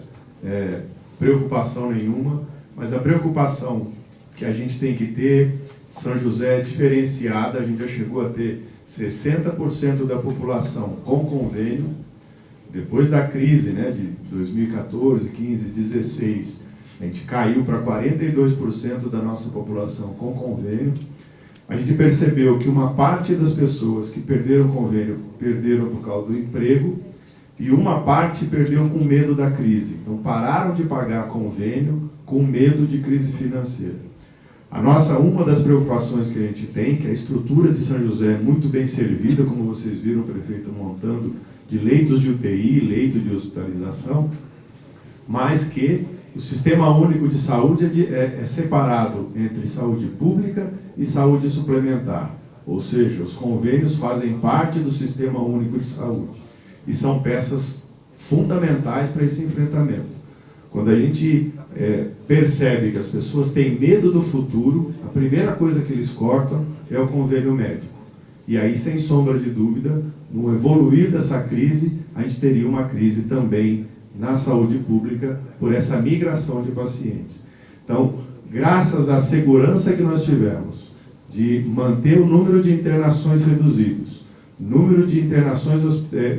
preocupação nenhuma, mas a preocupação que a gente tem que ter, São José é diferenciada, a gente já chegou a ter 60% da população com convênio, depois da crise, né, de 2014, 15, 16, a gente caiu para 42% da nossa população com convênio. A gente percebeu que uma parte das pessoas que perderam o convênio perderam por causa do emprego e uma parte perdeu com medo da crise. Então pararam de pagar convênio com medo de crise financeira. Uma das preocupações que a gente tem, que a estrutura de São José é muito bem servida, como vocês viram o prefeito montando, de leitos de UTI, leito de hospitalização, mas que o Sistema Único de Saúde é separado entre saúde pública e saúde suplementar. Ou seja, os convênios fazem parte do Sistema Único de Saúde e são peças fundamentais para esse enfrentamento. Quando a gente percebe que as pessoas têm medo do futuro, a primeira coisa que eles cortam é o convênio médico. E aí, sem sombra de dúvida, no evoluir dessa crise, a gente teria uma crise também na saúde pública por essa migração de pacientes. Então, graças à segurança que nós tivemos de manter o número de internações reduzidos, número de internações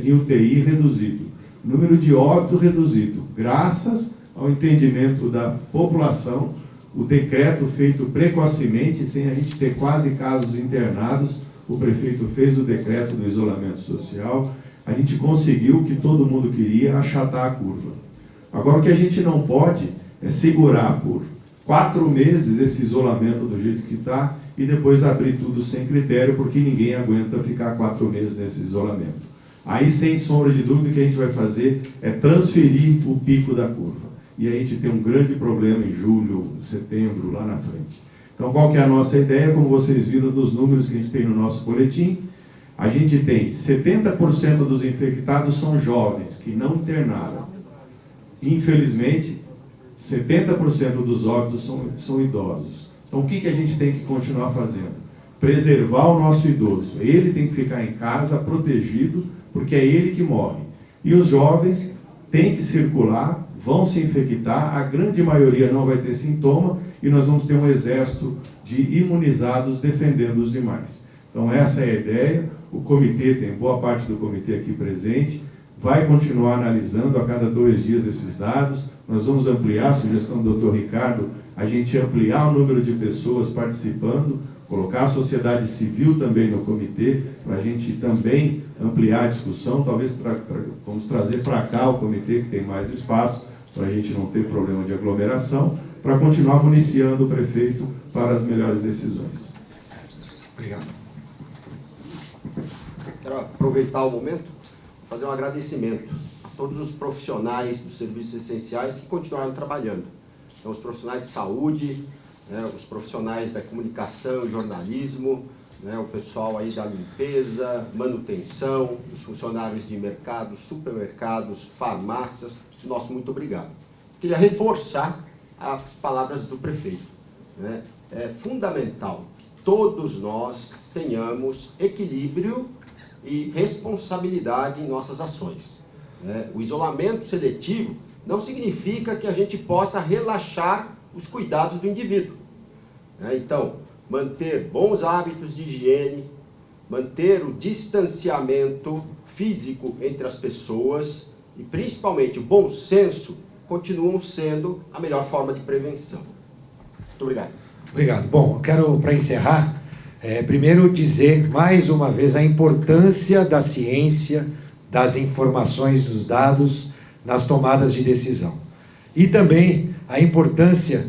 em UTI reduzido, número de óbito reduzido, graças ao entendimento da população, o decreto feito precocemente, sem a gente ter quase casos internados, o prefeito fez o decreto do isolamento social, a gente conseguiu o que todo mundo queria, achatar a curva. Agora, o que a gente não pode é segurar por 4 meses esse isolamento do jeito que está e depois abrir tudo sem critério, porque ninguém aguenta ficar 4 meses nesse isolamento. Aí, sem sombra de dúvida, o que a gente vai fazer é transferir o pico da curva. E aí a gente tem um grande problema em julho, setembro, lá na frente. Então, qual que é a nossa ideia? Como vocês viram dos números que a gente tem no nosso boletim, a gente tem 70% dos infectados são jovens, que não internaram. Infelizmente, 70% dos óbitos são idosos. Então, o que a gente tem que continuar fazendo? Preservar o nosso idoso. Ele tem que ficar em casa, protegido, porque é ele que morre. E os jovens têm que circular, vão se infectar, a grande maioria não vai ter sintoma, e nós vamos ter um exército de imunizados defendendo os demais. Então, essa é a ideia. O comitê, tem boa parte do comitê aqui presente, vai continuar analisando a cada 2 dias esses dados. Nós vamos ampliar, a sugestão do Dr. Ricardo, a gente ampliar o número de pessoas participando, colocar a sociedade civil também no comitê, para a gente também ampliar a discussão. Talvez vamos trazer para cá o comitê, que tem mais espaço, para a gente não ter problema de aglomeração, para continuar municiando o prefeito para as melhores decisões. Obrigado. Quero aproveitar o momento para fazer um agradecimento a todos os profissionais dos serviços essenciais que continuaram trabalhando. Então, os profissionais de saúde, né, os profissionais da comunicação e jornalismo, né, o pessoal aí da limpeza, manutenção, os funcionários de mercados, supermercados, farmácias, nosso muito obrigado. Queria reforçar as palavras do prefeito, né? É fundamental que todos nós tenhamos equilíbrio e responsabilidade em nossas ações, né? O isolamento seletivo não significa que a gente possa relaxar os cuidados do indivíduo, né? Então, manter bons hábitos de higiene, manter o distanciamento físico entre as pessoas e, principalmente, o bom senso, continuam sendo a melhor forma de prevenção. Muito obrigado. Obrigado. Bom, eu quero, para encerrar, primeiro dizer mais uma vez a importância da ciência, das informações, dos dados nas tomadas de decisão. E também a importância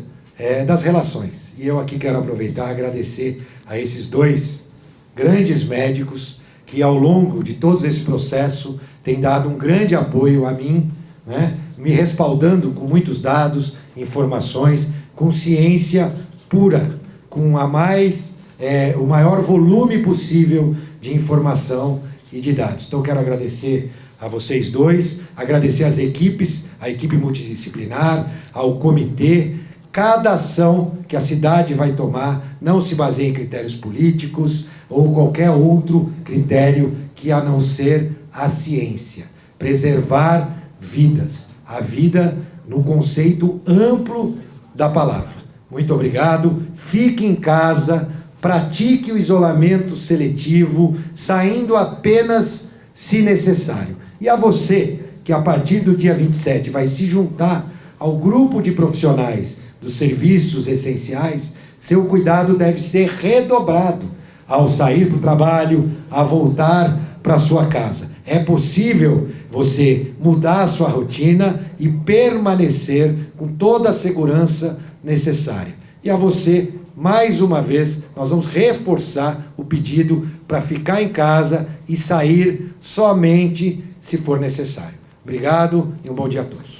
das relações. E eu aqui quero aproveitar e agradecer a esses 2 grandes médicos que, ao longo de todo esse processo, têm dado um grande apoio a mim, né, me respaldando com muitos dados, informações, com ciência pura, com o maior volume possível de informação e de dados. Então, quero agradecer a vocês 2, agradecer às equipes, a equipe multidisciplinar, ao comitê. Cada ação que a cidade vai tomar não se baseia em critérios políticos ou qualquer outro critério que a não ser a ciência. Preservar vidas, a vida no conceito amplo da palavra. Muito obrigado, fique em casa, pratique o isolamento seletivo, saindo apenas se necessário. E a você que a partir do dia 27 vai se juntar ao grupo de profissionais dos serviços essenciais, seu cuidado deve ser redobrado ao sair para o trabalho, a voltar para a sua casa. É possível você mudar a sua rotina e permanecer com toda a segurança necessária. E a você, mais uma vez, nós vamos reforçar o pedido para ficar em casa e sair somente se for necessário. Obrigado e um bom dia a todos.